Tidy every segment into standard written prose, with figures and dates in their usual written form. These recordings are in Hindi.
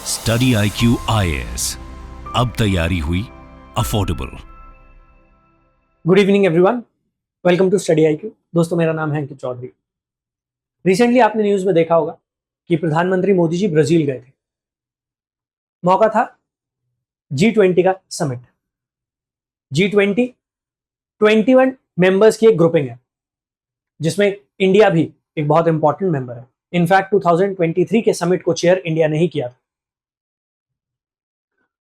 स्टडी IQ IAS, अब तैयारी हुई affordable. Good evening everyone, welcome to study IQ। दोस्तों, मेरा नाम है अंकित चौधरी। रिसेंटली आपने न्यूज में देखा होगा कि प्रधानमंत्री मोदी जी ब्राजील गए थे। मौका था G20 का समिट। G20 21 मेंबर्स की एक ग्रुपिंग है, जिसमें इंडिया भी एक बहुत इंपॉर्टेंट मेंबर है। इनफैक्ट 2023 के समिट को चेयर इंडिया ने ही किया था।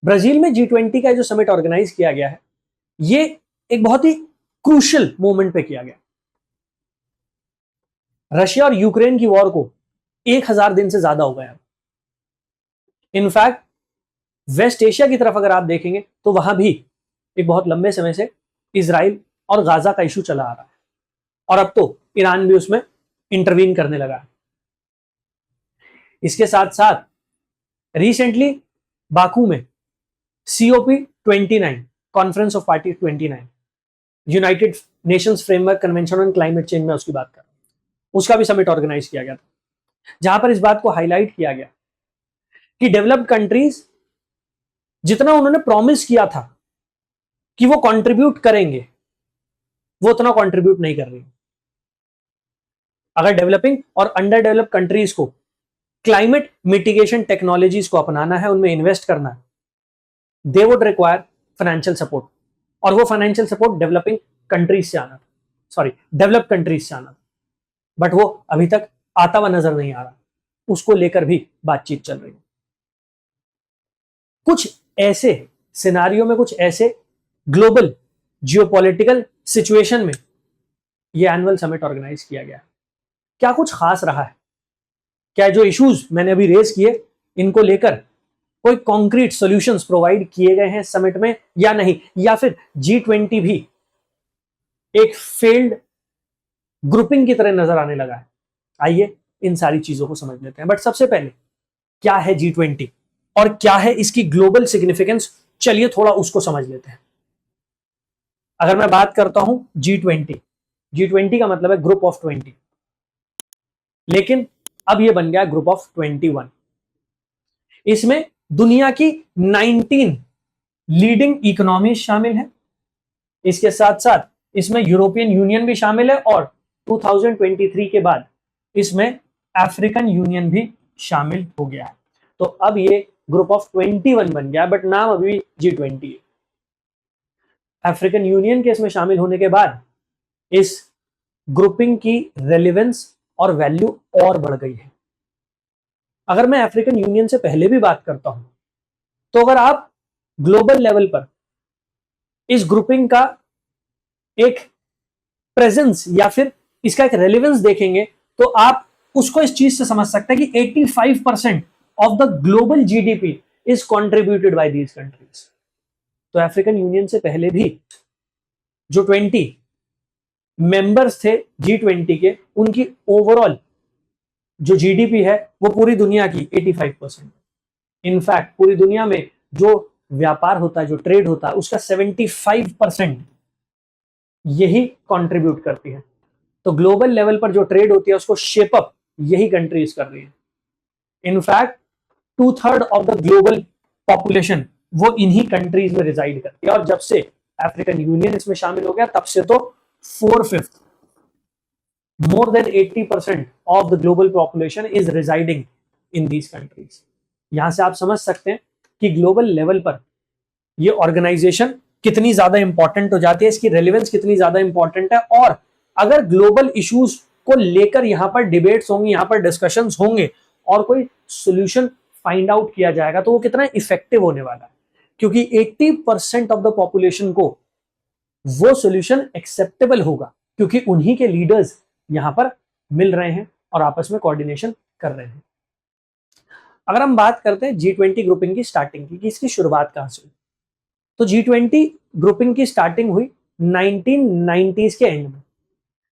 ब्राजील में G20 का जो समिट ऑर्गेनाइज किया गया है, ये एक बहुत ही क्रूशियल मोमेंट पे किया गया। रशिया और यूक्रेन की वॉर को 1000 दिन से ज्यादा हो गया। इनफैक्ट वेस्ट एशिया की तरफ अगर आप देखेंगे तो वहां भी एक बहुत लंबे समय से इजराइल और गाजा का इशू चला आ रहा है, और अब तो ईरान भी उसमें इंटरवीन करने लगा है। इसके साथ साथ रिसेंटली बाकू में COP29 conference of party 29 United Nations framework convention on climate change में उसकी बात कर रहा हूं, उसका भी समिट ऑर्गेनाइज किया गया था, जहां पर इस बात को हाईलाइट किया गया कि डेवलप्ड कंट्रीज जितना उन्होंने प्रॉमिस किया था कि वो कंट्रीब्यूट करेंगे, वो उतना कंट्रीब्यूट नहीं कर रही। अगर डेवलपिंग और अंडर डेवलप्ड कंट्रीज को क्लाइमेट मिटिगेशन टेक्नोलॉजीज को अपनाना है, उनमें इन्वेस्ट करना है, they would require financial support, और वो फाइनेंशियल सपोर्ट डेवलपिंग कंट्रीज से आना था, डेवलप्ड कंट्रीज से आना था, बट वो अभी तक आता हुआ नजर नहीं आ रहा। उसको लेकर भी बातचीत चल रही है। कुछ ऐसे सिनारियो में, कुछ ऐसे ग्लोबल जियोपॉलिटिकल सिचुएशन में ये एनुअल समिट ऑर्गेनाइज किया गया। क्या कुछ खास रहा है? क्या जो इश्यूज मैंने अभी रेज किए, इनको लेकर कोई कॉन्क्रीट सॉल्यूशंस प्रोवाइड किए गए हैं समिट में या नहीं, या फिर G20 भी एक फेल्ड ग्रुपिंग की तरह नजर आने लगा है? आइए इन सारी चीजों को समझ लेते हैं। बट सबसे पहले, क्या है G20 और क्या है इसकी ग्लोबल सिग्निफिकेंस? चलिए थोड़ा उसको समझ लेते हैं। अगर मैं बात करता हूं G20 का मतलब है ग्रुप ऑफ 20, लेकिन अब यह बन गया ग्रुप ऑफ 21। इसमें दुनिया की 19 लीडिंग इकोनॉमीज शामिल है। इसके साथ साथ इसमें यूरोपियन यूनियन भी शामिल है, और 2023 के बाद इसमें अफ्रीकन यूनियन भी शामिल हो गया है। तो अब ये ग्रुप ऑफ 21 बन गया, बट नाम अभी G20 है। अफ्रीकन यूनियन के इसमें शामिल होने के बाद इस ग्रुपिंग की रेलेवेंस और वैल्यू और बढ़ गई है। अगर मैं अफ्रीकन यूनियन से पहले भी बात करता हूं, तो अगर आप ग्लोबल लेवल पर इस ग्रुपिंग का एक प्रेजेंस या फिर इसका एक रेलेवेंस देखेंगे, तो आप उसको इस चीज से समझ सकते हैं कि 85% of the global GDP is contributed bye these countries. तो अफ्रीकन यूनियन से पहले भी जो 20 मेंबर्स थे G20 के, उनकी ओवरऑल जो GDP है वो पूरी दुनिया की 85%। इनफैक्ट पूरी दुनिया में जो व्यापार होता है, जो ट्रेड होता है, उसका 75% यही कंट्रीब्यूट करती है। तो ग्लोबल लेवल पर जो ट्रेड होती है उसको शेप अप यही कंट्रीज कर रही है। In fact 2/3 of the global population वो इन्हीं कंट्रीज में रिजाइड करती है, और जब से अफ्रीकन यूनियन इसमें शामिल हो गया, तब से तो 4/5, more than 80% of the global population is residing in these countries। यहां से आप समझ सकते हैं कि ग्लोबल लेवल पर ये ऑर्गेनाइजेशन कितनी ज्यादा इंपॉर्टेंट हो जाती है, इसकी रेलेवेंस कितनी ज्यादा इंपॉर्टेंट है। और अगर ग्लोबल इश्यूज को लेकर यहां पर डिबेट्स होंगी, यहां पर डिस्कशंस होंगे, और कोई सोल्यूशन फाइंड आउट किया जाएगा, तो वो कितना इफेक्टिव होने वाला है, क्योंकि 80% ऑफ द पॉपुलेशन को वो सोल्यूशन एक्सेप्टेबल होगा, क्योंकि उन्हीं के लीडर्स यहां पर मिल रहे हैं और आपस में कोऑर्डिनेशन कर रहे हैं। अगर हम बात करते हैं G20 ग्रुपिंग की स्टार्टिंग की, कि इसकी शुरुआत कहां से हुई, तो G20 ग्रुपिंग की स्टार्टिंग हुई 1990s के एंड में।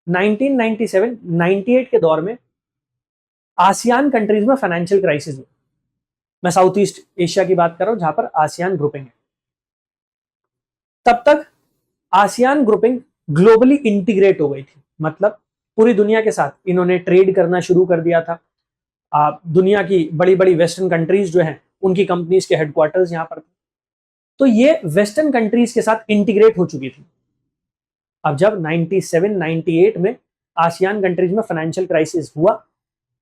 1997-98 के दौर में आसियान कंट्रीज में फाइनेंशियल क्राइसिस हुई। मैं साउथ ईस्ट एशिया की बात कर रहा हूं, जहां पर आसियान ग्रुपिंग है। तब तक आसियान ग्रुपिंग ग्लोबली इंटीग्रेट हो गई थी, मतलब पूरी दुनिया के साथ इन्होंने ट्रेड करना शुरू कर दिया था। दुनिया की बड़ी बड़ी वेस्टर्न कंट्रीज जो हैं उनकी कंपनीज के हेडक्वार्टर्स यहां पर थे। तो ये वेस्टर्न कंट्रीज के साथ इंटीग्रेट हो चुकी थी। अब जब 97-98 में आसियान कंट्रीज में फाइनेंशियल क्राइसिस हुआ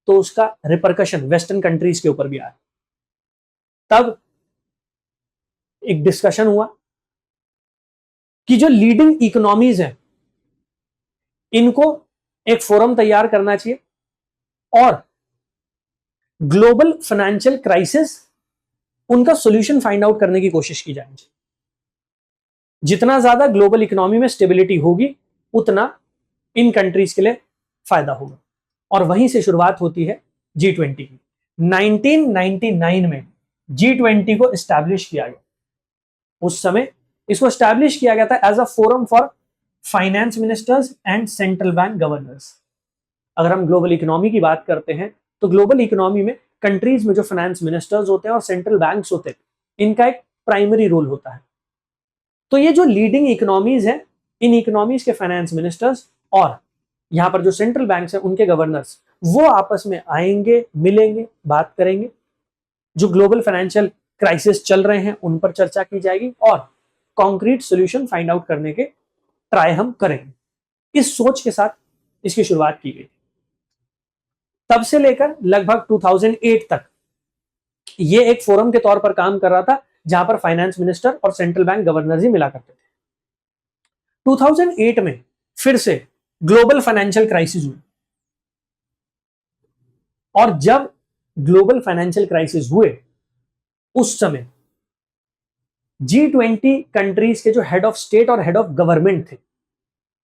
तो उसका रिपरकशन वेस्टर्न कंट्रीज के ऊपर भी आया। तब एक डिस्कशन हुआ कि जो लीडिंग इकोनॉमीज हैं इनको एक फोरम तैयार करना चाहिए और ग्लोबल फाइनेंशियल क्राइसिस उनका सॉल्यूशन फाइंड आउट करने की कोशिश की जाए। जितना ज्यादा ग्लोबल इकोनॉमी में स्टेबिलिटी होगी उतना इन कंट्रीज के लिए फायदा होगा। और वहीं से शुरुआत होती है G20 की। 1999 में G20 को एस्टैब्लिश किया गया। उस समय इसको एस्टैब्लिश किया गया था as a forum for finance ministers and central bank governors. अगर हम ग्लोबल इकोनॉमी की बात करते हैं तो ग्लोबल इकोनॉमी में कंट्रीज में जो फाइनेंस मिनिस्टर्स होते हैं और सेंट्रल बैंक्स होते हैं, इनका एक प्राइमरी रोल होता है। तो ये जो लीडिंग इकोनॉमीज हैं, इन इकोनॉमीज के फाइनेंस मिनिस्टर्स और यहां पर जो सेंट्रल बैंक्स हैं उनके गवर्नर्स, वो आपस में आएंगे, मिलेंगे, बात करेंगे। जो ग्लोबल फाइनेंशियल क्राइसिस चल रहे हैं उन पर चर्चा की जाएगी और कॉन्क्रीट सोल्यूशन फाइंड आउट करने के ट्राई हम करेंगे। इस सोच के साथ इसकी शुरुआत की गई। तब से लेकर लगभग 2008 तक ये एक फोरम के तौर पर काम कर रहा था जहां पर फाइनेंस मिनिस्टर और सेंट्रल बैंक गवर्नर ही मिला करते थे। 2008 में फिर से ग्लोबल फाइनेंशियल क्राइसिस हुई और जब ग्लोबल फाइनेंशियल क्राइसिस हुए उस समय G20 कंट्रीज के जो हेड ऑफ स्टेट और हेड ऑफ गवर्नमेंट थे,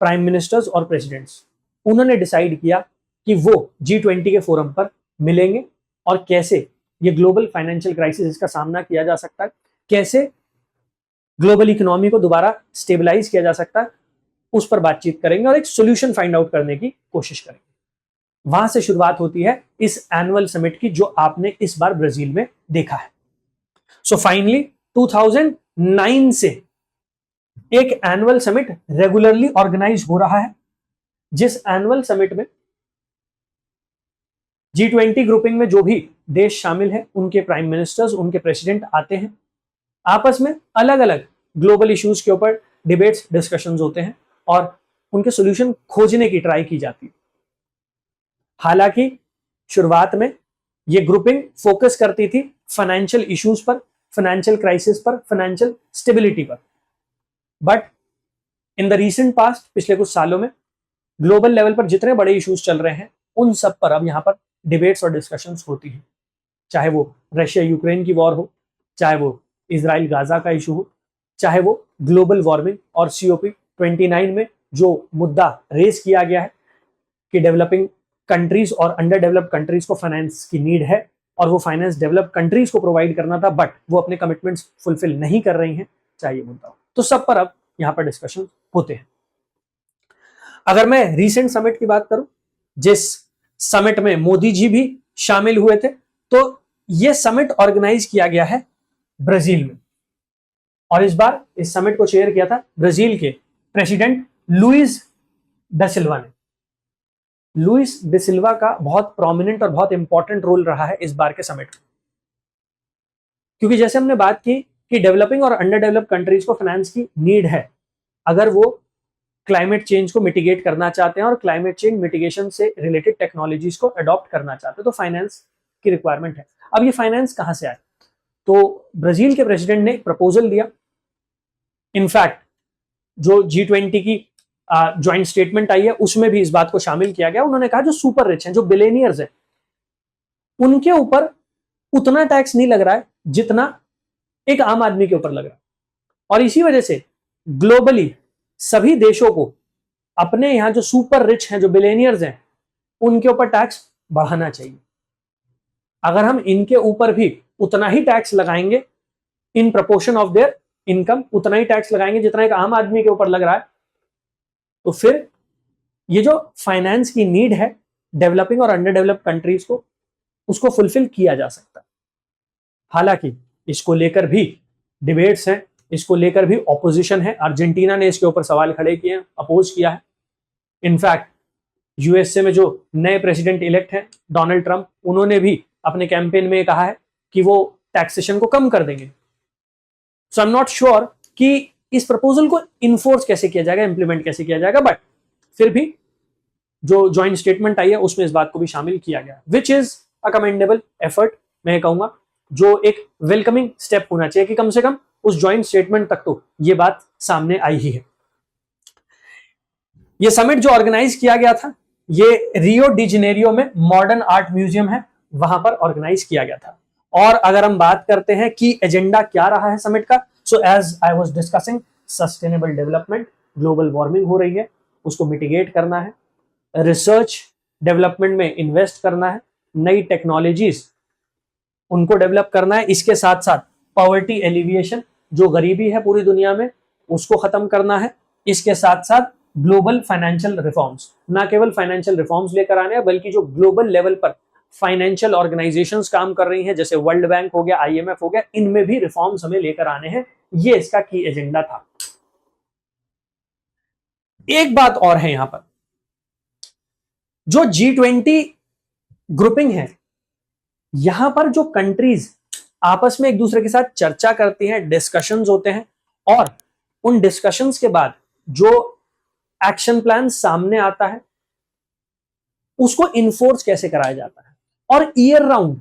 प्राइम मिनिस्टर्स और प्रेसिडेंट्स, उन्होंने डिसाइड किया कि वो G20 के फोरम पर मिलेंगे और कैसे ये ग्लोबल फाइनेंशियल क्राइसिस इसका सामना किया जा सकता है, कैसे ग्लोबल इकोनॉमी को दोबारा स्टेबलाइज किया जा सकता है, उस पर बातचीत करेंगे और एक सोल्यूशन फाइंड आउट करने की कोशिश करेंगे। वहां से शुरुआत होती है इस एनुअल समिट की जो आपने इस बार ब्राजील में देखा है। सो फाइनली 2009 से एक एनुअल समिट रेगुलरली ऑर्गेनाइज हो रहा है, जिस एनुअल समिट में G20 ग्रुपिंग में जो भी देश शामिल है उनके प्राइम मिनिस्टर्स, उनके प्रेसिडेंट आते हैं, आपस में अलग अलग ग्लोबल इश्यूज के ऊपर डिबेट्स, डिस्कशंस होते हैं और उनके सॉल्यूशन खोजने की ट्राई की जाती है। हालांकि शुरुआत में ये ग्रुपिंग फोकस करती थी फाइनेंशियल इश्यूज पर, फाइनेंशियल क्राइसिस पर, फाइनेंशियल स्टेबिलिटी पर, but in the recent past, पिछले कुछ सालों में ग्लोबल लेवल पर जितने बड़े इश्यूज चल रहे हैं उन सब पर अब यहां पर डिबेट्स और डिस्कशंस होती हैं। चाहे वो रशिया यूक्रेन की वॉर हो, चाहे वो इजराइल गाजा का इशू हो, चाहे वो ग्लोबल वार्मिंग और COP29 में जो मुद्दा रेज किया गया है कि डेवलपिंग कंट्रीज और अंडर डेवलप्ड कंट्रीज को फाइनेंस की नीड है और वो फाइनेंस डेवलप्ड कंट्रीज को प्रोवाइड करना था, बट वो अपने कमिटमेंट्स फुलफिल नहीं कर रही हैं, चाहे ये मुद्दा हो। तो सब पर अब यहां पर डिस्कशन होते हैं। अगर मैं रीसेंट समिट की बात करूं, जिस समिट में मोदी जी भी शामिल हुए थे, तो यह समिट ऑर्गेनाइज किया गया है ब्राजील में और इस बार इस समिट को चेयर किया था ब्राजील के प्रेसिडेंट लुइस डा सिल्वा ने। लुइस डा सिल्वा का बहुत प्रोमिनेंट और बहुत इंपॉर्टेंट रोल रहा है इस बार के समिट में, क्योंकि जैसे हमने बात की कि डेवलपिंग और अंडर डेवलप्ड कंट्रीज को फाइनेंस की नीड है अगर वो क्लाइमेट चेंज को मिटिगेट करना चाहते हैं और क्लाइमेट चेंज मिटिगेशन से रिलेटेड टेक्नोलॉजीज को अडॉप्ट करना चाहते हैं, तो फाइनेंस की रिक्वायरमेंट है। अब ये फाइनेंस कहां से आए? तो ब्राजील के प्रेसिडेंट ने एक प्रपोजल दिया। इनफैक्ट जो G20 की ज्वाइंट स्टेटमेंट आई है उसमें भी इस बात को शामिल किया गया। उन्होंने कहा जो सुपर रिच हैं, जो बिलियनियर्स हैं, उनके ऊपर उतना टैक्स नहीं लग रहा है जितना एक आम आदमी के ऊपर लग रहा है, और इसी वजह से ग्लोबली सभी देशों को अपने यहां जो सुपर रिच हैं, जो बिलियनियर्स हैं, उनके ऊपर टैक्स बढ़ाना चाहिए। अगर हम इनके ऊपर भी उतना ही टैक्स लगाएंगे in proportion of their income, उतना ही टैक्स लगाएंगे जितना एक आम आदमी के ऊपर लग रहा है, तो फिर ये जो फाइनेंस की नीड है डेवलपिंग और अंडर डेवलप्ड कंट्रीज को, उसको फुलफिल किया जा सकता है। हालांकि इसको लेकर भी डिबेट्स हैं, इसको लेकर भी ऑपोजिशन है। अर्जेंटीना ने इसके ऊपर सवाल खड़े किए हैं, अपोज किया है। इनफैक्ट USA में जो नए प्रेसिडेंट इलेक्ट हैं डोनाल्ड ट्रंप, उन्होंने भी अपने कैंपेन में कहा है कि वो टैक्सेशन को कम कर देंगे। सो आई एम नॉट श्योर कि इस प्रपोजल को इन्फोर्स कैसे किया जाएगा, इंप्लीमेंट कैसे किया जाएगा, बट फिर भी जो ज्वाइंट स्टेटमेंट आई है उसमें इस बात को भी शामिल किया गया, which is a commendable effort. मैं कहूंगा जो एक वेलकमिंग स्टेप होना चाहिए कि कम से कम उस ज्वाइंट स्टेटमेंट तक तो ये बात सामने आई ही है। ये समिट जो ऑर्गेनाइज किया गया था, ये रियो डी जेनेरियो में मॉडर्न आर्ट म्यूजियम है, वहां पर ऑर्गेनाइज किया गया था। और अगर हम बात करते हैं कि एजेंडा क्या रहा है समिट का, so as I was discussing, sustainable development, global warming हो रही है, उसको मिटिगेट करना है, रिसर्च डेवलपमेंट में इन्वेस्ट करना है, नई टेक्नोलॉजीज उनको डेवलप करना है, इसके साथ साथ पॉवर्टी एलिविएशन, जो गरीबी है पूरी दुनिया में उसको खत्म करना है, इसके साथ साथ ग्लोबल फाइनेंशियल रिफॉर्म्स, ना केवल फाइनेंशियल रिफॉर्म्स लेकर आने हैं बल्कि जो ग्लोबल लेवल पर फाइनेंशियल ऑर्गेनाइजेशंस काम कर रही हैं, जैसे वर्ल्ड बैंक हो गया, आईएमएफ हो गया, इनमें भी रिफॉर्म्स हमें लेकर आने हैं। ये इसका की एजेंडा था। एक बात और है यहां पर, जो G20 ग्रुपिंग है, यहां पर जो कंट्रीज आपस में एक दूसरे के साथ चर्चा करती हैं, डिस्कशंस होते हैं, और उन डिस्कशंस के बाद जो एक्शन प्लान सामने आता है उसको इन्फोर्स कैसे कराया जाता है, और ईयर राउंड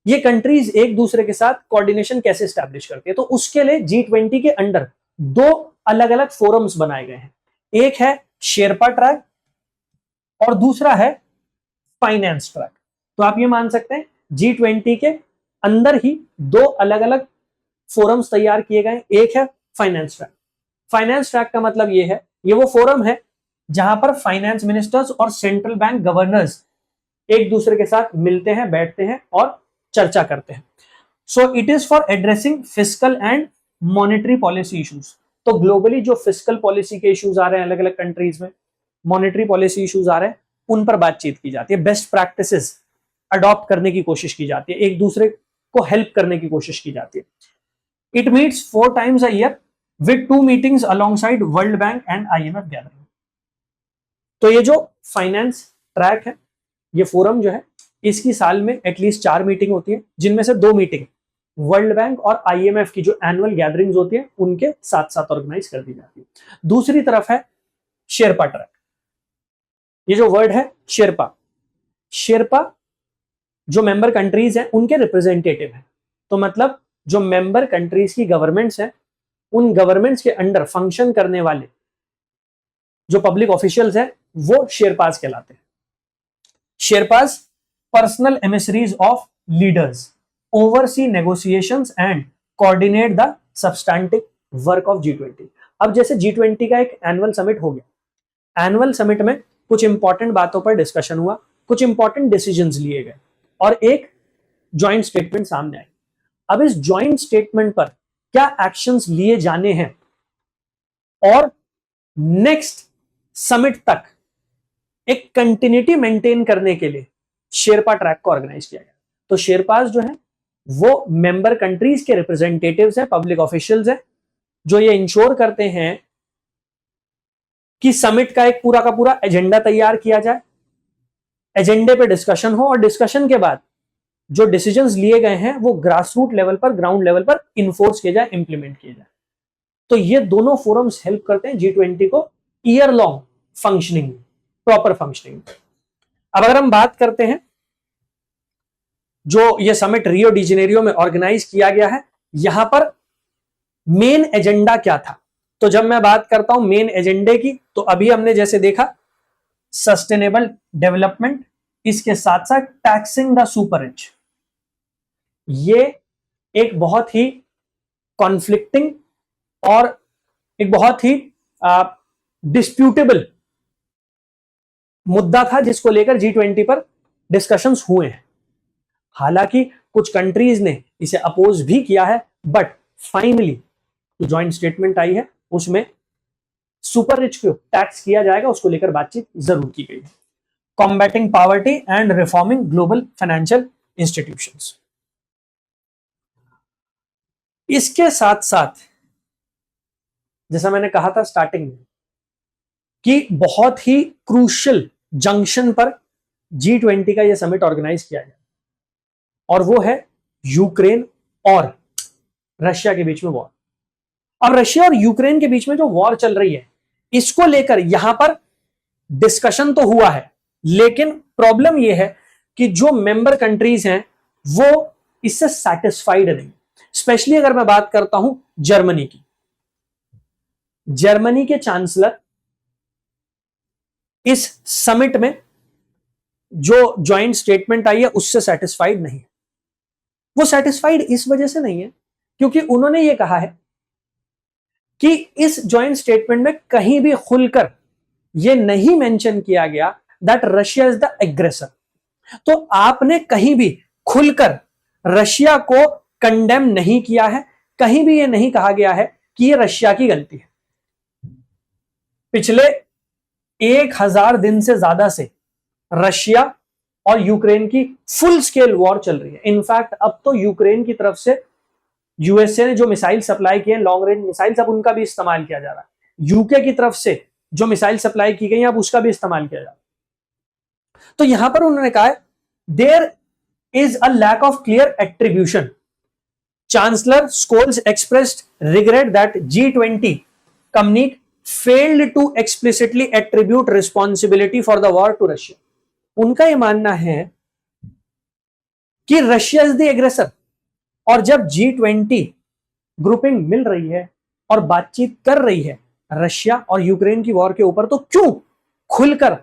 ये कंट्रीज एक दूसरे के साथ कोऑर्डिनेशन कैसे स्टैब्लिश करती है। तो उसके लिए G20 के अंडर दो अलग अलग फोरम्स बनाए गए हैं। एक है शेरपा ट्रैक और दूसरा है फाइनेंस ट्रैक। तो आप ये मान सकते हैं G20 के अंदर ही दो अलग अलग फोरम्स तैयार किए गए। एक है फाइनेंस ट्रैक। फाइनेंस ट्रैक का मतलब ये है, ये वो फोरम है जहां पर फाइनेंस मिनिस्टर्स और सेंट्रल बैंक गवर्नर्स एक दूसरे के साथ मिलते हैं, बैठते हैं और चर्चा करते हैं। So it is for addressing fiscal and monetary policy issues. तो ग्लोबली जो फिस्कल पॉलिसी के इश्यूज आ रहे हैं अलग अलग कंट्रीज में, मॉनेटरी पॉलिसी इश्यूज आ रहे हैं, उन पर बातचीत की जाती है, बेस्ट प्रैक्टिसेस अडॉप्ट करने की कोशिश की जाती है, एक दूसरे को हेल्प करने की कोशिश की जाती है। It meets 4 times a year with 2 meetings alongside World Bank and IMF gathering। तो ये जो फाइनेंस ट्रैक है, ये फोरम जो है, इसकी साल में एटलीस्ट 4 मीटिंग होती है, जिनमें से 2 मीटिंग वर्ल्ड बैंक और आईएमएफ की जो एनुअल गैदरिंग्स होती है उनके साथ साथ ऑर्गेनाइज कर दी जाती है। दूसरी तरफ है शेरपा ट्रैक। ये जो वर्ड है शेरपा, शेरपा जो मेंबर कंट्रीज हैं उनके रिप्रेजेंटेटिव हैं। तो मतलब जो मेंबर कंट्रीज की गवर्नमेंट्स हैं, उन गवर्नमेंट्स के अंडर फंक्शन करने वाले जो पब्लिक ऑफिशियल्स हैं वो शेरपास कहलाते हैं। Sherpas personal emissaries of leaders, oversee negotiations and coordinate the substantive work of G20। अब जैसे G20 का एक एनुअल समिट हो गया, एनुअल समिट में कुछ इंपॉर्टेंट बातों पर डिस्कशन हुआ, कुछ इंपॉर्टेंट डिसीजंस लिए गए और एक ज्वाइंट स्टेटमेंट सामने आई। अब इस ज्वाइंट स्टेटमेंट पर क्या एक्शंस लिए जाने हैं और नेक्स्ट समिट तक एक कंटिन्यूटी मेंटेन करने के लिए शेरपा ट्रैक को ऑर्गेनाइज किया गया। तो शेरपास जो है वो मेंबर कंट्रीज के रिप्रेजेंटेटिव्स हैं, पब्लिक ऑफिशियल्स हैं, जो ये इंश्योर करते हैं कि समिट का एक पूरा का पूरा एजेंडा तैयार किया जाए, एजेंडे पे डिस्कशन हो और डिस्कशन के बाद जो डिसीजंस लिए गए हैं वो ग्रास रूट लेवल पर, ग्राउंड लेवल पर इन्फोर्स किया जाए, इंप्लीमेंट किया जाए। तो ये दोनों फोरम्स हेल्प करते हैं G20 को year long functioning, proper functioning. अब अगर हम बात करते हैं जो ये समिट रियो डी जेनेरियो में ऑर्गेनाइज किया गया है, यहां पर मेन एजेंडा क्या था। तो जब मैं बात करता हूं मेन एजेंडे की, तो अभी हमने जैसे देखा सस्टेनेबल डेवलपमेंट, इसके साथ साथ टैक्सिंग द सुपर रिच। ये एक बहुत ही कॉन्फ्लिक्टिंग और एक बहुत ही डिस्प्यूटेबल मुद्दा था जिसको लेकर G20 पर डिस्कशंस हुए हैं। हालांकि कुछ कंट्रीज ने इसे अपोज भी किया है, बट फाइनली जो ज्वाइंट स्टेटमेंट आई है उसमें सुपर रिच को टैक्स किया जाएगा, उसको लेकर बातचीत जरूर की गई है। Combating poverty and reforming global financial institutions. इसके साथ साथ जैसा मैंने कहा था स्टार्टिंग में कि बहुत ही क्रूशियल जंक्शन पर G20 का यह समिट ऑर्गेनाइज किया गया, और वो है यूक्रेन और रशिया के बीच में वॉर। अब रशिया और यूक्रेन के बीच में जो वॉर चल रही है, इसको लेकर यहां पर डिस्कशन तो हुआ है, लेकिन प्रॉब्लम यह है कि जो मेंबर कंट्रीज हैं वो इससे सैटिस्फाइड नहीं। स्पेशली अगर मैं बात करता हूं जर्मनी की, जर्मनी के चांसलर इस समिट में जो ज्वाइंट स्टेटमेंट आई है उससे सेटिस्फाइड नहीं है। वो सेटिस्फाइड इस वजह से नहीं है क्योंकि उन्होंने ये कहा है कि इस ज्वाइंट स्टेटमेंट में कहीं भी खुलकर यह नहीं मेंशन किया गया that Russia is the aggressor. तो आपने कहीं भी खुलकर रशिया को कंडेम नहीं किया है, कहीं भी यह नहीं कहा गया है कि यह रशिया की गलती है। पिछले 1000 दिन से ज्यादा से रशिया और यूक्रेन की फुल स्केल वॉर चल रही है। इनफैक्ट अब तो यूक्रेन की तरफ से यूएसए ने जो मिसाइल सप्लाई किए, लॉन्ग रेंज मिसाइल्स, अब उनका भी इस्तेमाल किया जा रहा है। यूके की तरफ से जो मिसाइल सप्लाई की गई अब उसका भी इस्तेमाल किया जा रहा है। तो यहां पर उन्होंने कहा है there is a lack of clear attribution. Chancellor Scholz expressed regret that G20 communique failed to explicitly attribute responsibility for the war to Russia। उनका यह मानना है कि रशिया इज द एग्रेसर, और जब G20 ग्रुपिंग मिल रही है और बातचीत कर रही है रशिया और यूक्रेन की वॉर के ऊपर, तो क्यों खुलकर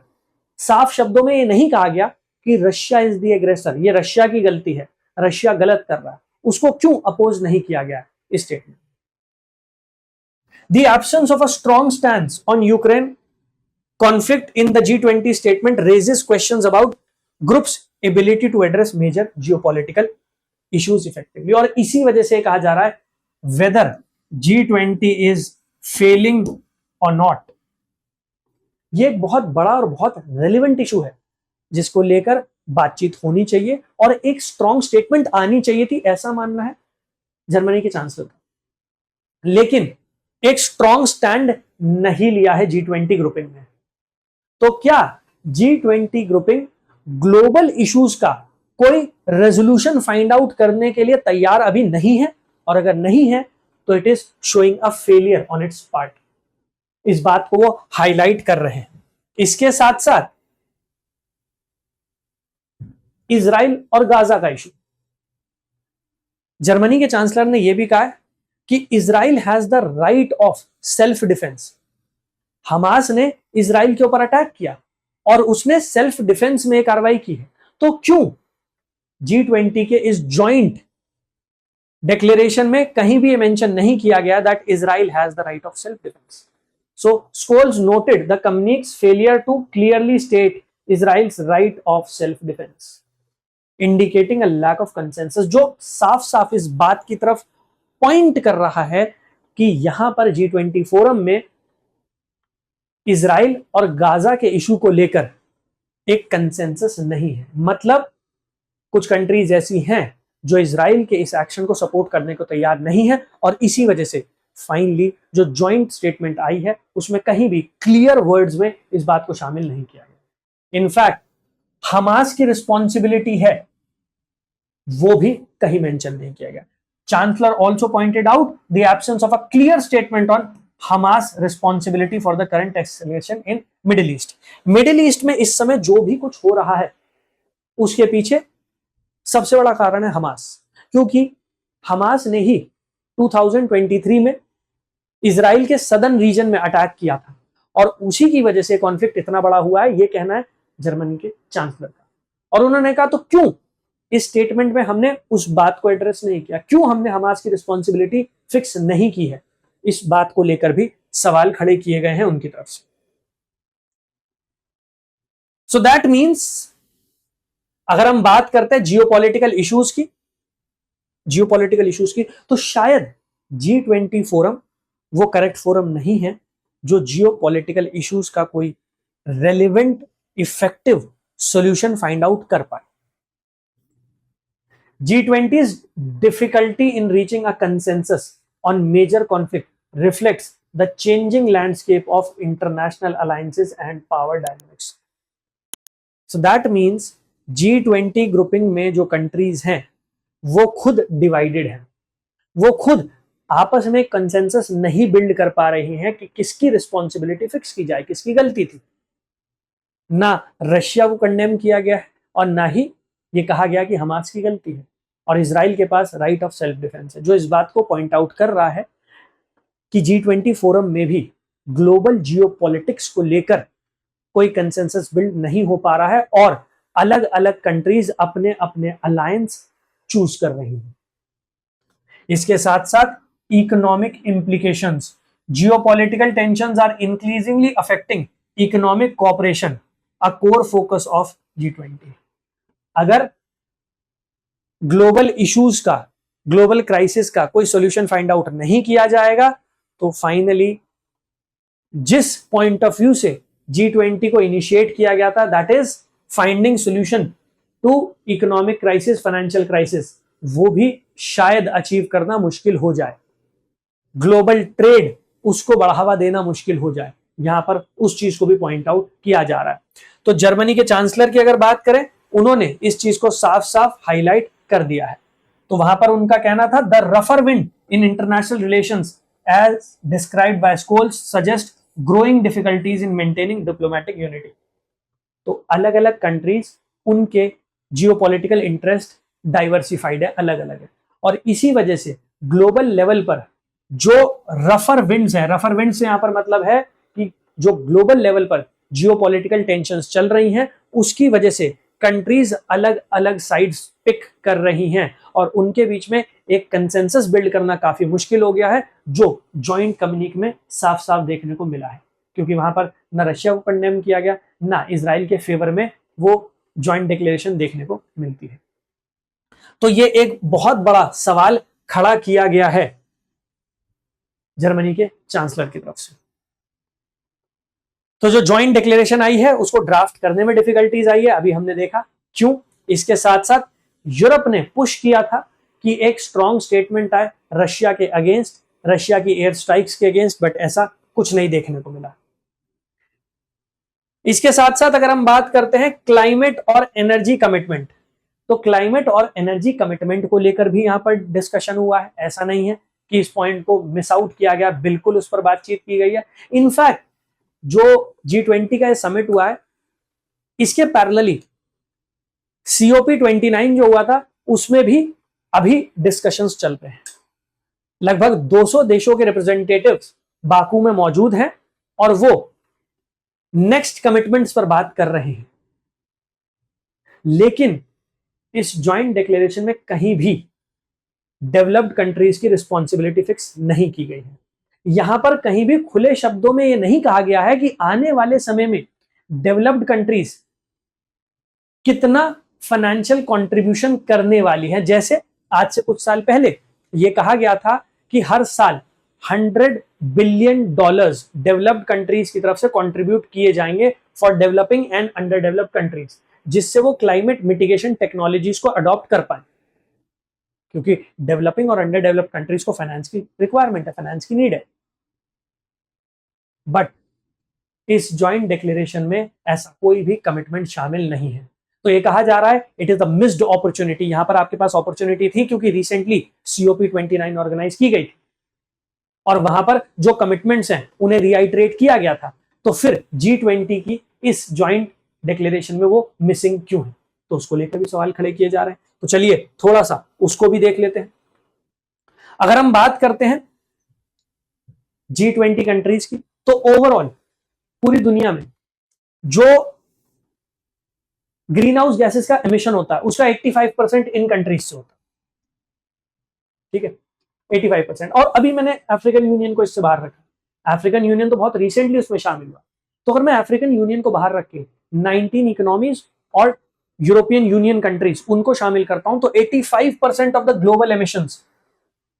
साफ शब्दों में यह नहीं कहा गया कि रशिया इज द एग्रेसर, ये रशिया की गलती है, रशिया गलत कर रहा है, उसको क्यों अपोज नहीं किया गया इस statement. The absence of a strong stance on Ukraine conflict in the G20 statement raises questions about group's ability to address major geopolitical issues effectively। और इसी वजह से कहा जा रहा है whether G20 is failing or not। ये एक बहुत बड़ा और बहुत रेलिवेंट इशू है जिसको लेकर बातचीत होनी चाहिए और एक स्ट्रॉन्ग स्टेटमेंट आनी चाहिए थी, ऐसा मानना है जर्मनी के चांसलर का। लेकिन एक स्ट्रॉन्ग स्टैंड नहीं लिया है G20 ग्रुपिंग में। तो क्या G20 ग्रुपिंग ग्लोबल इश्यूज का कोई रेजोल्यूशन फाइंड आउट करने के लिए तैयार अभी नहीं है? और अगर नहीं है तो it is showing a failure on it's part. इस बात को वो हाईलाइट कर रहे हैं। इसके साथ साथ इजराइल और गाजा का इशू, जर्मनी के चांसलर ने यह भी कहा है कि Israel has the right of self defence. Hamas ने इजराइल के ऊपर अटैक किया और उसने सेल्फ डिफेंस में कार्रवाई की है। तो क्यों G20 के इस जॉइंट डिक्लेरेशन में कहीं भी मेंशन नहीं किया गया that Israel has the right of self defence. So Scholz noted the communique's failure to clearly state Israel's right of self defence, indicating a lack of consensus, जो साफ साफ इस बात की तरफ पॉइंट कर रहा है कि यहां पर G20 फोरम में इजराइल और गाजा के इशू को लेकर एक कंसेंसस नहीं है। मतलब कुछ कंट्रीज ऐसी हैं जो इजराइल के इस एक्शन को सपोर्ट करने को तैयार नहीं है, और इसी वजह से फाइनली जो जॉइंट स्टेटमेंट आई है उसमें कहीं भी क्लियर वर्ड्स में इस बात को शामिल नहीं किया गया। इनफैक्ट हमास की रिस्पॉन्सिबिलिटी है वो भी कहीं मेंशन नहीं किया गया। Chancellor also pointed out the absence of a clear statement on Hamas responsibility for the current escalation in Middle East। Middle East में इस समय जो भी कुछ हो रहा है उसके पीछे सबसे बड़ा कारण है हमास, क्योंकि हमास ने ही 2023 में इजराइल के सदर्न रीजन में अटैक किया था और उसी की वजह से कॉन्फ्लिक्ट इतना बड़ा हुआ है, ये कहना है जर्मनी के चांसलर का। और उन्होंने कहा तो क्यों इस स्टेटमेंट में हमने उस बात को एड्रेस नहीं किया, क्यों हमने हमास की रिस्पॉन्सिबिलिटी फिक्स नहीं की है, इस बात को लेकर भी सवाल खड़े किए गए हैं उनकी तरफ से। सो दैट मीन्स अगर हम बात करते हैं जियोपॉलिटिकल इश्यूज की तो शायद G20 फोरम वो करेक्ट फोरम नहीं है जो जियोपॉलिटिकल इश्यूज का कोई relevant effective solution find out कर पाए। G20's difficulty in reaching a consensus on major conflict reflects the changing landscape of international alliances and power dynamics। So that means G20 grouping में जो कंट्रीज हैं वो खुद डिवाइडेड हैं। वो खुद आपस में कंसेंसस नहीं बिल्ड कर पा रही हैं कि किसकी रिस्पॉन्सिबिलिटी फिक्स की जाए, किसकी गलती थी। ना रशिया को कंडेम किया गया है और ना ही ये कहा गया कि हमास की गलती है, और इसराइल के पास राइट ऑफ सेल्फ डिफेंस है, जो इस बात को पॉइंट आउट कर रहा है कि G20 फोरम में भी ग्लोबल जियोपॉलिटिक्स को लेकर कोई कंसेंसस बिल्ड नहीं हो पा रहा है और अलग अलग कंट्रीज अपने अपने अलायंस चूज कर रही हैं। इसके साथ साथ economic implications, geopolitical tensions are increasingly affecting economic cooperation, a core focus of G20। अगर ग्लोबल इश्यूज का, ग्लोबल क्राइसिस का कोई सॉल्यूशन फाइंड आउट नहीं किया जाएगा तो फाइनली जिस पॉइंट ऑफ व्यू से G20 को इनिशिएट किया गया था, that is finding solution to economic crisis, financial crisis, वो भी शायद अचीव करना मुश्किल हो जाए। ग्लोबल ट्रेड, उसको बढ़ावा देना मुश्किल हो जाए। यहां पर उस चीज को भी पॉइंट आउट किया जा रहा है। तो जर्मनी के चांसलर की अगर बात करें, उन्होंने इस चीज को साफ साफ हाईलाइट कर दिया है। तो वहां पर उनका कहना था, द रफर wind in international relations as described by Scholz suggest growing difficulties in maintaining diplomatic unity. तो अलग अलग कंट्रीज, उनके जियोपॉलिटिकल इंटरेस्ट डाइवर्सिफाइड है, अलग अलग है, और इसी वजह से ग्लोबल लेवल पर जो रफर विंड्स है, रफर विंड से यहां पर मतलब है कि जो ग्लोबल लेवल पर जियोपॉलिटिकल टेंशंस चल रही हैं, उसकी वजह से कंट्रीज अलग अलग साइड्स पिक कर रही हैं और उनके बीच में एक कंसेंसस बिल्ड करना काफी मुश्किल हो गया है, जो जॉइंट कम्युनिक में साफ साफ देखने को मिला है। क्योंकि वहां पर ना रशिया को कंडेम किया गया, ना इजराइल के फेवर में वो जॉइंट डिक्लेरेशन देखने को मिलती है। तो ये एक बहुत बड़ा सवाल खड़ा किया गया है जर्मनी के चांसलर की तरफ से। तो जो जॉइंट डिक्लेरेशन आई है, उसको ड्राफ्ट करने में डिफिकल्टीज आई है, अभी हमने देखा क्यों। इसके साथ साथ यूरोप ने पुश किया था कि एक स्ट्रॉन्ग स्टेटमेंट आए रशिया के अगेंस्ट, रशिया की एयर स्ट्राइक्स के अगेंस्ट, बट ऐसा कुछ नहीं देखने को मिला। इसके साथ साथ अगर हम बात करते हैं क्लाइमेट और एनर्जी कमिटमेंट, तो क्लाइमेट और एनर्जी कमिटमेंट को लेकर भी यहां पर डिस्कशन हुआ है। ऐसा नहीं है कि इस पॉइंट को मिस आउट किया गया, बिल्कुल उस पर बातचीत की गई है। इनफैक्ट जो G20 का समिट हुआ है, इसके पैरेलली COP29 जो हुआ था, उसमें भी अभी डिस्कशंस चल रहे हैं। लगभग 200 देशों के रिप्रेजेंटेटिव्स बाकू में मौजूद हैं और वो नेक्स्ट कमिटमेंट्स पर बात कर रहे हैं। लेकिन इस जॉइंट डिक्लेरेशन में कहीं भी डेवलप्ड कंट्रीज की रिस्पॉन्सिबिलिटी फिक्स नहीं की गई है। यहां पर कहीं भी खुले शब्दों में यह नहीं कहा गया है कि आने वाले समय में डेवलप्ड कंट्रीज कितना फाइनेंशियल कंट्रीब्यूशन करने वाली है। जैसे आज से कुछ साल पहले यह कहा गया था कि हर साल $100 बिलियन डेवलप्ड कंट्रीज की तरफ से कंट्रीब्यूट किए जाएंगे for developing and under developed countries, जिससे वो क्लाइमेट मिटिगेशन टेक्नोलॉजीज को अडॉप्ट कर पाए। क्योंकि डेवलपिंग और अंडर डेवलप्ड कंट्रीज को फाइनेंस की रिक्वायरमेंट है, फाइनेंस की नीड है। बट इस जॉइंट डिक्लेरेशन में ऐसा कोई भी कमिटमेंट शामिल नहीं है। तो ये कहा जा रहा है it is the missed opportunity. यहां पर आपके पास अपॉर्चुनिटी थी क्योंकि रिसेंटली COP29 ऑर्गेनाइज की गई थी और वहां पर जो कमिटमेंट्स हैं उन्हें रिआइटरेट किया गया था। तो फिर G20 की इस जॉइंट डिक्लेरेशन में वो मिसिंग क्यों है, तो उसको लेकर भी सवाल खड़े किए जा रहे हैं। तो चलिए थोड़ा सा उसको भी देख लेते हैं। अगर हम बात करते हैं G20 कंट्रीज की, तो ओवरऑल पूरी दुनिया में जो ग्रीन हाउस गैसेस का एमिशन होता है, उसका 85% इन कंट्रीज से होता है। ठीक है, 85%। और अभी मैंने अफ्रीकन यूनियन को इससे बाहर रखा। अफ्रीकन यूनियन तो बहुत रिसेंटली उसमें शामिल हुआ। तो अगर मैं अफ्रीकन यूनियन को बाहर रख के 19 इकोनॉमीज और यूरोपियन यूनियन कंट्रीज उनको शामिल करता हूं, तो 85% ऑफ द ग्लोबल एमिशंस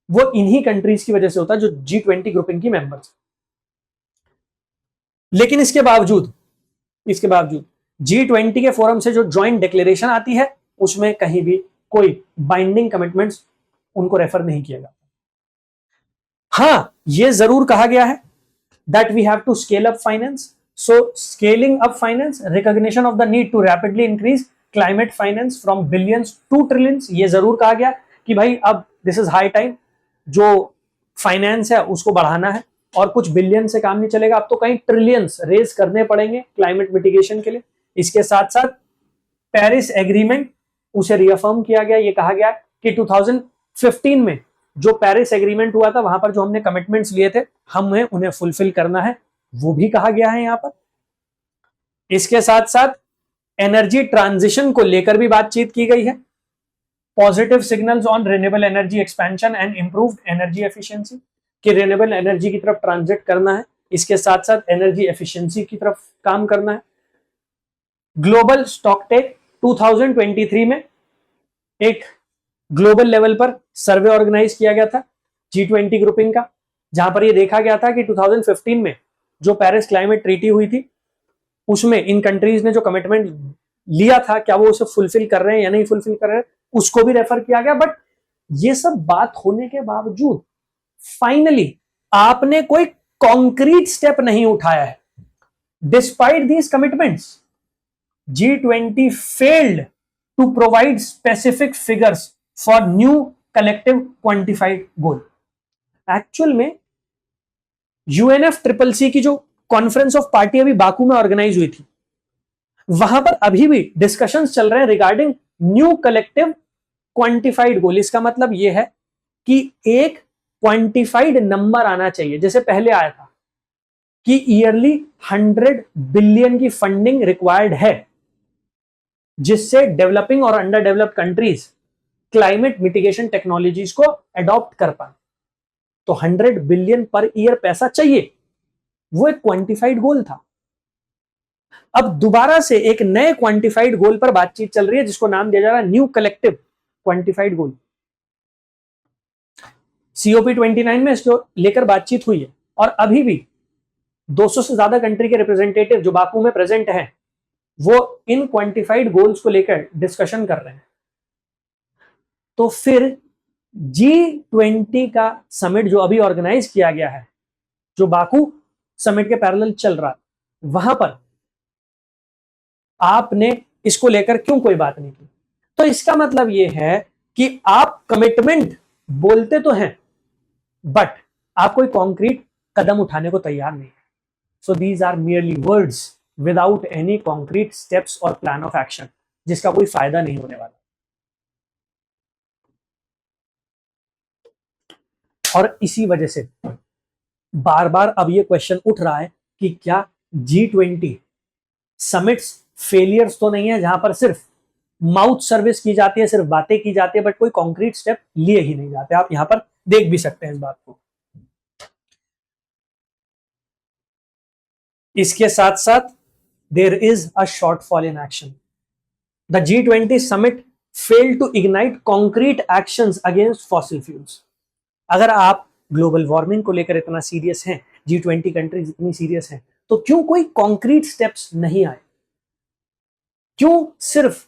वो इन्हीं कंट्रीज की वजह से होता है जो G20 ग्रुपिंग की मेंबर्स। लेकिन इसके बावजूद G20 के फोरम से जो ज्वाइंट डिक्लेरेशन आती है, उसमें कहीं भी कोई बाइंडिंग कमिटमेंट्स उनको रेफर नहीं किया जाता। हां, यह जरूर कहा गया है that we have to scale up finance. So scaling up finance, recognition of the need to rapidly increase climate finance from billions to trillions. ये जरूर कहा गया कि भाई अब दिस इज हाई टाइम जो फाइनेंस है उसको बढ़ाना है, और कुछ बिलियन से काम नहीं चलेगा, अब तो कहीं ट्रिलियंस रेज करने पड़ेंगे क्लाइमेट मिटिगेशन के लिए। इसके साथ साथ पेरिस एग्रीमेंट उसे रिअफर्म किया गया, ये कहा गया कि 2015 में जो पेरिस एग्रीमेंट हुआ था वहां पर जो हमने कमिटमेंट्स लिए थे हमें उन्हें फुलफिल करना है, वो भी कहा गया है यहां पर। इसके साथ साथ एनर्जी ट्रांजिशन को लेकर भी बातचीत की गई है, positive signals on renewable energy expansion and improved energy efficiency, कि रिन्यूएबल एनर्जी की तरफ ट्रांजिट करना है, इसके साथ साथ एनर्जी एफिशिएंसी की तरफ काम करना है। ग्लोबल स्टॉकटेक 2023 में एक ग्लोबल लेवल पर सर्वे ऑर्गेनाइज किया गया था G20 ग्रुपिंग का, जहां पर यह देखा गया था कि 2015 में जो पेरिस क्लाइमेट ट्रीटी हुई थी उसमें इन कंट्रीज ने जो कमिटमेंट लिया था क्या वो उसे फुलफिल कर रहे हैं या नहीं फुलफिल कर रहे हैं, उसको भी रेफर किया गया। बट ये सब बात होने के बावजूद फाइनली आपने कोई कॉन्क्रीट स्टेप नहीं उठाया है। Despite these commitments, G20 failed to provide specific figures for new collective quantified goal। Actual में UNFCCC की जो कॉन्फ्रेंस ऑफ पार्टी अभी बाकू में ऑर्गेनाइज हुई थी, वहां पर अभी भी डिस्कशंस चल रहे हैं रिगार्डिंग न्यू कलेक्टिव क्वांटिफाइड गोल। इसका मतलब यह है कि एक क्वांटिफाइड नंबर आना चाहिए, जैसे पहले आया था कि ईयरली 100 बिलियन की फंडिंग रिक्वायर्ड है, जिससे डेवलपिंग और under developed countries climate mitigation technologies को अडॉप्ट कर पाए। तो 100 बिलियन पर ईयर पैसा चाहिए, वो एक क्वांटिफाइड गोल था। अब दोबारा से एक नए क्वांटिफाइड गोल पर बातचीत चल रही है, जिसको नाम दिया जा रहा है न्यू कलेक्टिव क्वांटिफाइड गोल। COP29 में इसको लेकर बातचीत हुई है, और अभी भी 200 से ज्यादा कंट्री के रिप्रेजेंटेटिव जो बाकू में प्रेजेंट हैं वो इन क्वांटिफाइड गोल्स को लेकर डिस्कशन कर रहे हैं। तो फिर G20 का समिट जो अभी ऑर्गेनाइज किया गया है, जो बाकू समिट के पैरेलल चल रहा है, वहां पर आपने इसको लेकर क्यों कोई बात नहीं की? तो इसका मतलब यह है कि आप कमिटमेंट बोलते तो हैं बट आप कोई कॉन्क्रीट कदम उठाने को तैयार नहीं है। So these are merely words without any concrete steps और प्लान ऑफ एक्शन, जिसका कोई फायदा नहीं होने वाला। और इसी वजह से बार बार अब ये क्वेश्चन उठ रहा है कि क्या G20 समिट्स फेलियर्स तो नहीं है, जहां पर सिर्फ माउथ सर्विस की जाती है, सिर्फ बातें की जाती है, बट कोई कॉन्क्रीट स्टेप लिए ही नहीं जाते। आप यहां पर देख भी सकते हैं इस बात को। इसके साथ साथ there is a shortfall in action. The G20 summit failed to ignite concrete actions against fossil fuels. अगर आप ग्लोबल वार्मिंग को लेकर इतना सीरियस हैं, G20 कंट्रीज इतनी सीरियस हैं, तो क्यों कोई कॉन्क्रीट स्टेप्स नहीं आए? क्यों सिर्फ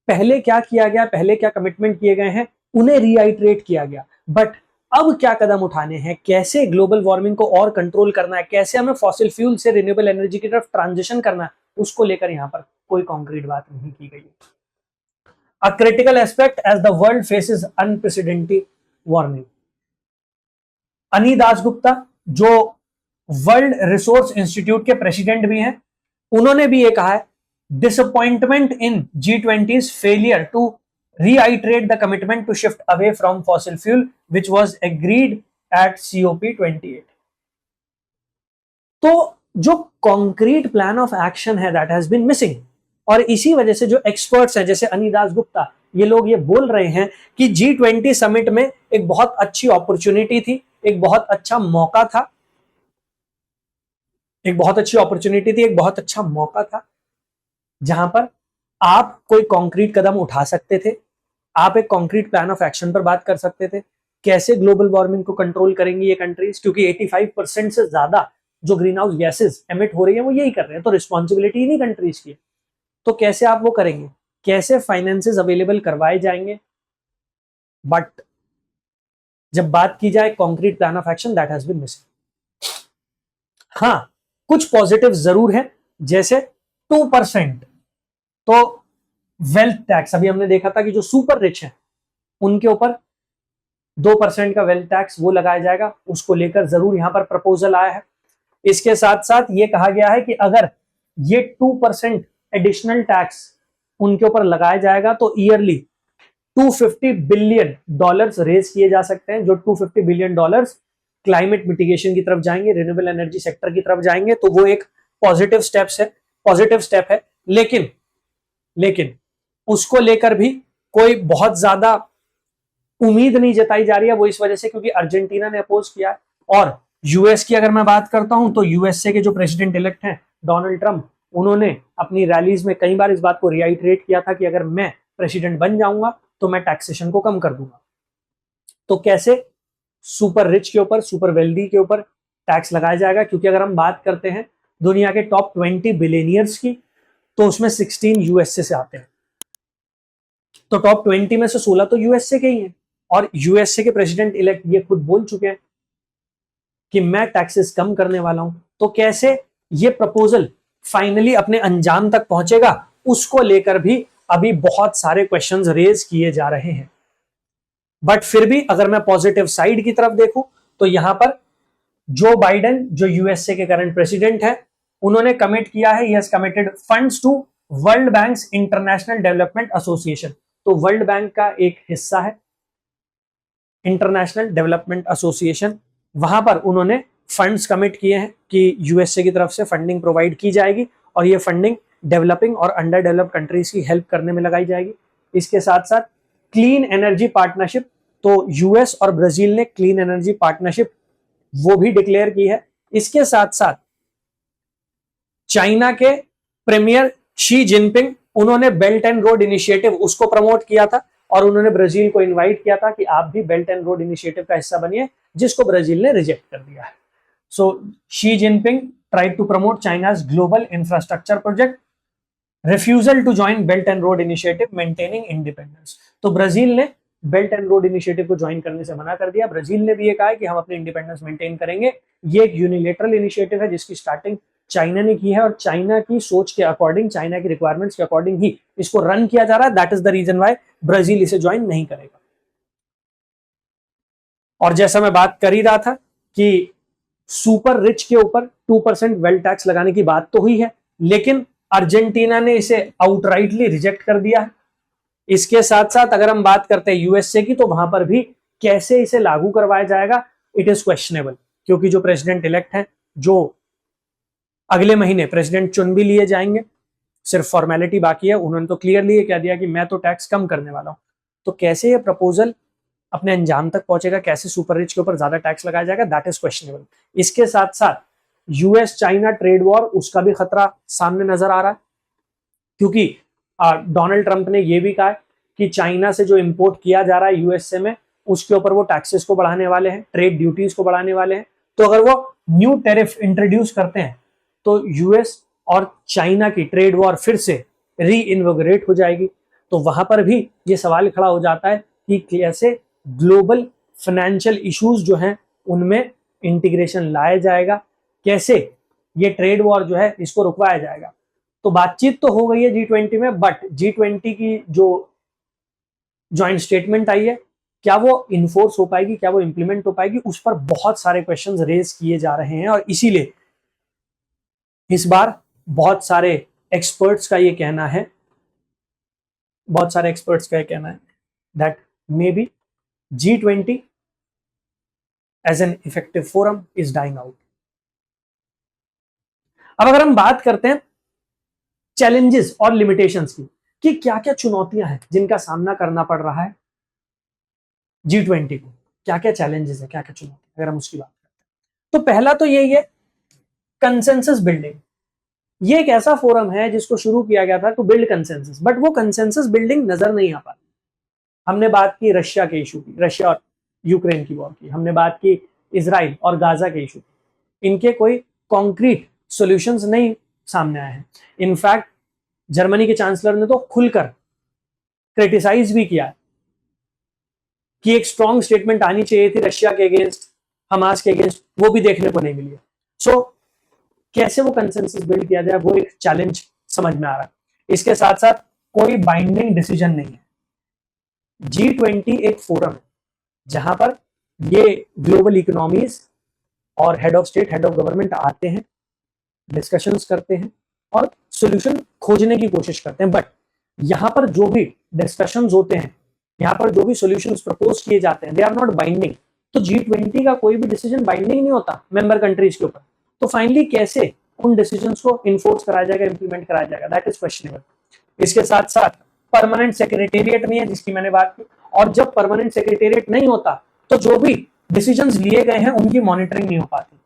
पहले क्या किया गया, पहले क्या कमिटमेंट किए गए हैं उन्हें रीआइट्रेट किया गया, बट अब क्या कदम उठाने हैं, कैसे ग्लोबल वार्मिंग को और कंट्रोल करना है, कैसे हमें फॉसिल फ्यूल से रिन्यूएबल एनर्जी की तरफ ट्रांजिशन करना है, उसको लेकर यहां पर कोई कॉन्क्रीट बात नहीं की गई। A critical aspect as the world faces unprecedented warming. Ani Dasgupta जो वर्ल्ड रिसोर्स इंस्टीट्यूट के प्रेसिडेंट भी हैं, उन्होंने भी ये कहा है disappointment in G20's failure to reiterate the commitment to shift away from fossil fuel which was agreed at COP28। तो जो concrete plan of action है that has been missing, और इसी वजह से जो एक्सपर्ट्स हैं जैसे अनी दासगुप्ता, ये लोग ये बोल रहे हैं कि G20 समिट में एक बहुत अच्छी अपॉर्चुनिटी थी, एक बहुत अच्छा मौका था, एक बहुत अच्छी अपॉर्चुनिटी थी, एक बहुत अच्छा मौका था जहां पर आप कोई कॉन्क्रीट कदम उठा सकते थे, आप एक कॉन्क्रीट प्लान ऑफ एक्शन पर बात कर सकते थे। कैसे ग्लोबल वार्मिंग को कंट्रोल करेंगी ये कंट्रीज, क्योंकि 85% से ज्यादा जो ग्रीन हाउस गैसेज एमिट हो रही है वो यही कर रहे हैं, तो रिस्पॉन्सिबिलिटी इन्हीं कंट्रीज की है। तो कैसे आप वो करेंगे, कैसे फाइनेंसेस अवेलेबल करवाए जाएंगे? बट जब बात की जाए concrete plan of action, that has been missing. हाँ, कुछ पॉजिटिव जरूर है, जैसे 2%। तो वेल्थ टैक्स, अभी हमने देखा था कि जो सुपर रिच हैं उनके ऊपर 2% का वेल्थ टैक्स वो लगाया जाएगा, उसको लेकर जरूर यहां पर प्रपोजल आया है। इसके साथ साथ ये कहा गया है कि अगर ये 2% एडिशनल टैक्स उनके ऊपर लगाया जाएगा तो ईयरली $250 बिलियन रेज किए जा सकते हैं, जो $250 बिलियन क्लाइमेट मिटिगेशन की तरफ जाएंगे, रिन्यूएबल एनर्जी सेक्टर की तरफ जाएंगे। तो वो एक पॉजिटिव स्टेप है। लेकिन उसको लेकर भी कोई बहुत ज्यादा उम्मीद नहीं जताई जा रही है, वो इस वजह से क्योंकि अर्जेंटीना ने अपोज किया है। और यूएस की अगर मैं बात करता हूं तो यूएसए के जो प्रेसिडेंट इलेक्ट हैं डोनाल्ड ट्रंप, उन्होंने अपनी रैलीज में कई बार इस बात को रिआइटरेट किया था कि अगर मैं प्रेसिडेंट बन जाऊंगा तो मैं टैक्सेशन को कम कर दूंगा। तो कैसे सुपर रिच के ऊपर, सुपर वेल्दी के ऊपर टैक्स लगाया जाएगा? क्योंकि अगर हम बात करते हैं दुनिया के टॉप 20 बिलियनियर्स की, तो उसमें 16 यूएसए से आते हैं। तो टॉप 20 में से 16 तो यूएसए के ही हैं, और यूएसए के प्रेसिडेंट इलेक्ट ये खुद बोल चुके हैं कि मैं टैक्सेस कम करने वाला हूं। तो कैसे ये प्रपोजल फाइनली अपने अंजाम तक पहुंचेगा, उसको लेकर भी अभी बहुत सारे क्वेश्चंस रेज किए जा रहे हैं। बट फिर भी अगर मैं पॉजिटिव साइड की तरफ देखूं तो यहां पर जो बाइडेन, जो यूएसए के करंट प्रेसिडेंट है, उन्होंने कमिट किया है, he has committed funds to World Bank's International Development Association. तो वर्ल्ड बैंक का एक हिस्सा है इंटरनेशनल डेवलपमेंट एसोसिएशन, वहां पर उन्होंने फंड्स कमिट किए हैं कि यूएसए की तरफ से फंडिंग प्रोवाइड की जाएगी, और ये फंडिंग डेवलपिंग और अंडर डेवलप्ड कंट्रीज की हेल्प करने में लगाई जाएगी। इसके साथ साथ क्लीन एनर्जी पार्टनरशिप, तो यूएस और ब्राजील ने क्लीन एनर्जी पार्टनरशिप वो भी डिक्लेयर की है। इसके साथ साथ चाइना के प्रीमियर शी जिनपिंग, उन्होंने बेल्ट एंड रोड इनिशिएटिव उसको प्रमोट किया था, और उन्होंने ब्राजील को इनवाइट किया था कि आप भी बेल्ट एंड रोड इनिशिएटिव का हिस्सा बनिए, जिसको ब्राजील ने रिजेक्ट कर दिया है। So Xi Jinping tried to promote China's global infrastructure project, refusal to join Belt and Road Initiative, maintaining independence. तो ब्राजील ने बेल्ट एंड रोड इनिशिएटिव को ज्वाइन करने से मना कर दिया। ब्राजील ने भी ये कहा है कि हम अपने इंडिपेंडेंस मेंटेन करेंगे। ये एक यूनिलेटरल इनिशिएटिव है जिसकी स्टार्टिंग चाइना ने की है, और चाइना की सोच के अकॉर्डिंग, चाइना की रिक्वायरमेंट्स के अकॉर्डिंग ही इसको रन किया जा रहा है। That is the reason why Brazil इसे ज्वाइन नहीं करेगा। और जैसा मैं बात कर ही रहा था कि सुपर रिच के ऊपर 2% वेल्थ टैक्स लगाने की बात तो हुई है, लेकिन अर्जेंटीना ने इसे आउटराइटली रिजेक्ट कर दिया है। इसके साथ साथ अगर हम बात करते हैं यूएसए की, तो वहां पर भी कैसे इसे लागू करवाया जाएगा, इट इज क्वेश्चनेबल, क्योंकि जो प्रेसिडेंट इलेक्ट हैं, जो अगले महीने प्रेसिडेंट चुन भी लिए जाएंगे, सिर्फ फॉर्मेलिटी बाकी है। उन्होंने तो क्लियरली ये कह दिया कि मैं तो टैक्स कम करने वाला हूं। तो कैसे ये प्रपोजल अपने अंजाम तक पहुंचेगा, कैसे सुपर रिच के ऊपर ज्यादा टैक्स लगाया जाएगा, दैट इज क्वेश्चनेबल। इसके साथ साथ यूएस चाइना ट्रेड वॉर, उसका भी खतरा सामने नजर आ रहा है, क्योंकि डोनाल्ड ट्रंप ने यह भी कहा है कि चाइना से जो इंपोर्ट किया जा रहा है यूएसए में, उसके ऊपर वो टैक्सेस को बढ़ाने वाले हैं, ट्रेड ड्यूटीज को बढ़ाने वाले हैं। तो अगर वो न्यू टैरिफ इंट्रोड्यूस करते हैं तो यूएस और चाइना की ट्रेड वॉर फिर से री इन्वोगरेट हो जाएगी। तो वहां पर भी ये सवाल खड़ा हो जाता है कि कैसे ग्लोबल फाइनेंशियल इश्यूज जो हैं उनमें इंटीग्रेशन लाया जाएगा, कैसे ये ट्रेड वॉर जो है इसको रुकवाया जाएगा। तो बातचीत तो हो गई है G20 में, बट G20 की जो ज्वाइंट स्टेटमेंट आई है, क्या वो इन्फोर्स हो पाएगी, क्या वो इंप्लीमेंट हो पाएगी, उस पर बहुत सारे क्वेश्चंस रेज किए जा रहे हैं। और इसीलिए इस बार बहुत सारे एक्सपर्ट्स का ये कहना है, that maybe G20 as an effective forum is dying out. अब अगर हम बात करते हैं चैलेंजेस और लिमिटेशंस की, कि क्या क्या चुनौतियां हैं जिनका सामना करना पड़ रहा है G20 को, क्या क्या चैलेंजेस है, क्या क्या चुनौतियां, अगर हम उसकी बात करते हैं तो पहला तो यही है कंसेंसस बिल्डिंग। ये एक ऐसा फोरम है जिसको शुरू किया गया था टू बिल्ड कंसेंसस, बट वो कंसेंसस बिल्डिंग नजर नहीं आ पाती। हमने बात की रशिया के इशू की, रशिया और यूक्रेन की वॉर की, हमने बात की इजराइल और गाजा के इशू की, इनके कोई कॉन्क्रीट सॉल्यूशंस नहीं सामने आए हैं। इनफैक्ट जर्मनी के चांसलर ने तो खुलकर क्रिटिसाइज भी किया कि एक स्ट्रॉन्ग स्टेटमेंट आनी चाहिए थी रशिया के अगेंस्ट, हमास के अगेंस्ट, वो भी देखने को नहीं मिली है। सो कैसे वो कंसेंसस बिल्ड किया जाए, वो एक चैलेंज समझ में आ रहा है। इसके साथ साथ कोई बाइंडिंग डिसीजन नहीं है। G20 एक फोरम है, जहां पर ये ग्लोबल इकोनॉमीज और head of state, head of government आते हैं, डिस्कशंस करते हैं और सॉल्यूशन खोजने की कोशिश करते हैं। बट यहाँ पर जो भी डिस्कशंस होते हैं, यहाँ पर जो भी सॉल्यूशंस प्रपोज किए जाते हैं, दे आर नॉट बाइंडिंग। तो G20 का कोई भी डिसीजन बाइंडिंग नहीं होता मेंबर कंट्रीज के ऊपर। तो फाइनली कैसे उन डिसीजंस को इन्फोर्स कराया जाएगा, इंप्लीमेंट कराया जाएगा, दैट इज क्वेश्चनेबल। इसके साथ साथ परमानेंट सेक्रेटेरिएट नहीं है, जिसकी मैंने बात की। और जब परमानेंट सेक्रेटेरिएट नहीं होता तो जो भी डिसीजंस लिए गए हैं उनकी मॉनिटरिंग नहीं हो पाती,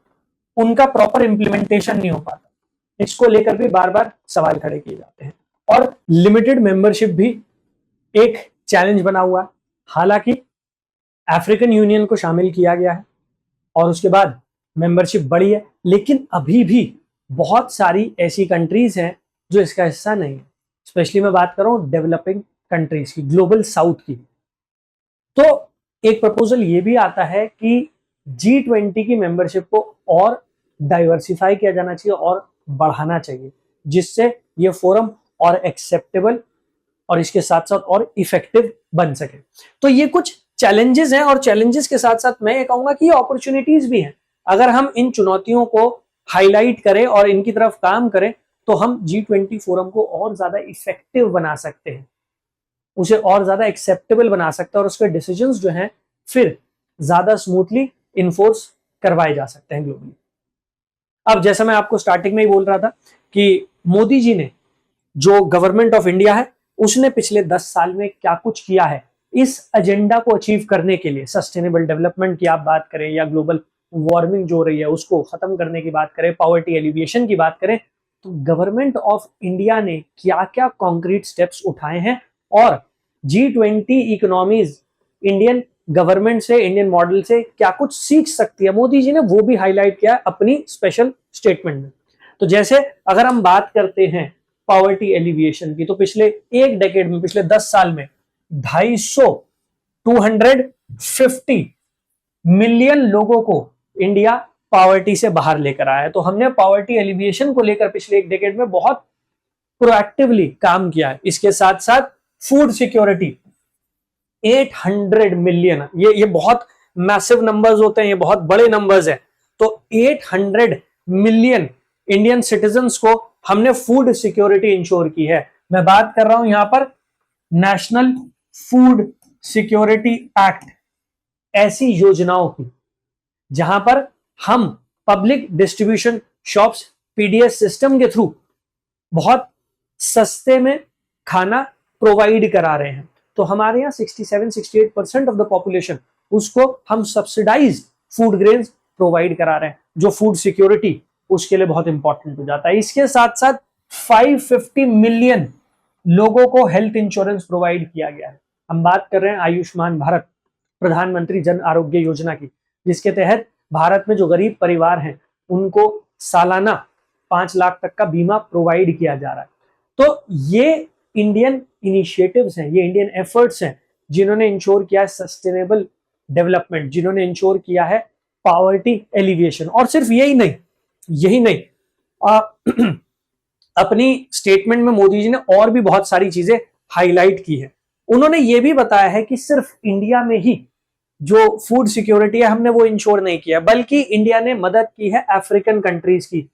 उनका प्रॉपर इंप्लीमेंटेशन नहीं हो पाता। इसको लेकर भी बार बार सवाल खड़े किए जाते हैं। और लिमिटेड मेंबरशिप भी एक चैलेंज बना हुआ है। हालांकि अफ्रीकन यूनियन को शामिल किया गया है और उसके बाद मेंबरशिप बढ़ी है, लेकिन अभी भी बहुत सारी ऐसी कंट्रीज हैं जो इसका हिस्सा नहीं है। स्पेशली मैं बात कर रहा हूं डेवलपिंग कंट्रीज की, ग्लोबल साउथ की। तो एक प्रपोजल ये भी आता है कि G20 की मेंबरशिप को और डाइवर्सिफाई किया जाना चाहिए और बढ़ाना चाहिए, जिससे ये फोरम और एक्सेप्टेबल और इसके साथ साथ और इफेक्टिव बन सके। तो ये कुछ चैलेंजेस हैं और चैलेंजेस के साथ साथ मैं ये कहूंगा कि ये अपॉर्चुनिटीज भी हैं। अगर हम इन चुनौतियों को हाईलाइट करें और इनकी तरफ काम करें तो हम G20 फोरम को और ज्यादा इफेक्टिव बना सकते हैं, उसे और ज्यादा एक्सेप्टेबल बना सकते हैं और उसके डिसीजंस जो हैं फिर ज्यादा स्मूथली इन्फोर्स करवाए जा सकते हैं ग्लोबली। अब जैसा मैं आपको स्टार्टिंग में ही बोल रहा था कि मोदी जी ने, जो गवर्नमेंट ऑफ इंडिया है, उसने पिछले 10 साल में क्या कुछ किया है इस एजेंडा को अचीव करने के लिए। सस्टेनेबल डेवलपमेंट की आप बात करें या ग्लोबल वार्मिंग जो हो रही है उसको खत्म करने की बात करें, पॉवर्टी एलिविएशन की बात करें, तो गवर्नमेंट ऑफ इंडिया ने क्या क्या कॉन्क्रीट स्टेप्स उठाए हैं और G20 इकोनॉमीज इंडियन गवर्नमेंट से, इंडियन मॉडल से क्या कुछ सीख सकती है, मोदी जी ने वो भी हाईलाइट किया अपनी स्पेशल स्टेटमेंट में। तो जैसे अगर हम बात करते हैं पॉवर्टी एलिविएशन की, तो पिछले एक डेकेड में, पिछले 10 साल में 250 मिलियन लोगों को इंडिया पॉवर्टी से बाहर लेकर आया है। तो हमने पॉवर्टी एलिविएशन को लेकर पिछले एक डेकेड में बहुत प्रोएक्टिवली काम किया है। इसके साथ साथ फूड सिक्योरिटी 800 मिलियन, ये बहुत मैसिव नंबर्स होते हैं, ये बहुत बड़े नंबर्स हैं। तो 800 मिलियन इंडियन सिटीजन्स को हमने फूड सिक्योरिटी इंश्योर की है। मैं बात कर रहा हूं यहां पर नेशनल फूड सिक्योरिटी एक्ट, ऐसी योजनाओं की जहां पर हम public distribution shops PDS system के थ्रू बहुत सस्ते में खाना प्रोवाइड करा रहे हैं। तो हमारे यहाँ 67-68% ऑफ द पॉपुलेशन, उसको हम सब्सिडाइज फूड ग्रेन्स प्रोवाइड करा रहे हैं, जो फूड सिक्योरिटी उसके लिए बहुत इंपॉर्टेंट हो जाता है। इसके साथ साथ 550 मिलियन लोगों को हेल्थ इंश्योरेंस प्रोवाइड किया गया है। हम बात कर रहे हैं आयुष्मान भारत, प्रधानमंत्री जन आरोग्य योजना की, जिसके तहत भारत में जो गरीब परिवार हैं उनको सालाना 5 लाख तक का बीमा प्रोवाइड किया जा रहा है। तो ये इंडियन इनिशिएटिव्स हैं, ये इंडियन एफर्ट्स हैं जिन्होंने इंश्योर किया है सस्टेनेबल डेवलपमेंट, जिन्होंने इंश्योर किया है पॉवर्टी एलिविएशन। और सिर्फ यही नहीं, अपनी स्टेटमेंट में मोदी जी ने और भी बहुत सारी चीजें हाईलाइट की है। उन्होंने ये भी बताया है कि सिर्फ इंडिया में ही जो फूड सिक्योरिटी है हमने वो इंश्योर नहीं किया, बल्कि इंडिया ने मदद की है अफ्रीकन कंट्रीज की,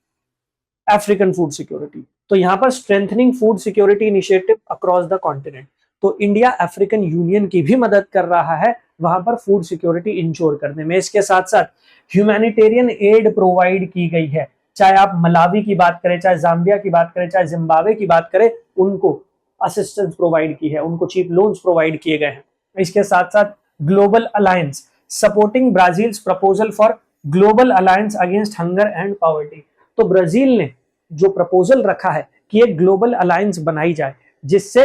अफ्रीकन फूड सिक्योरिटी। तो यहां पर strengthening food security initiative across the continent, तो इंडिया अफ्रीकन यूनियन की भी मदद कर रहा है वहां पर फूड सिक्योरिटी इंश्योर करने में। इसके साथ साथ ह्यूमैनिटेरियन एड प्रोवाइड की गई है, चाहे आप मलावी की बात करें, चाहे जाम्बिया की बात करें, चाहे जिम्बाब्वे की बात करें, उनको असिस्टेंस प्रोवाइड की है, उनको चीप लोन्स प्रोवाइड किए गए हैं। इसके साथ साथ global alliance supporting Brazil's proposal for global alliance against hunger and poverty. तो ब्राजील ने जो प्रपोजल रखा है कि एक ग्लोबल अलायंस बनाई जाए जिससे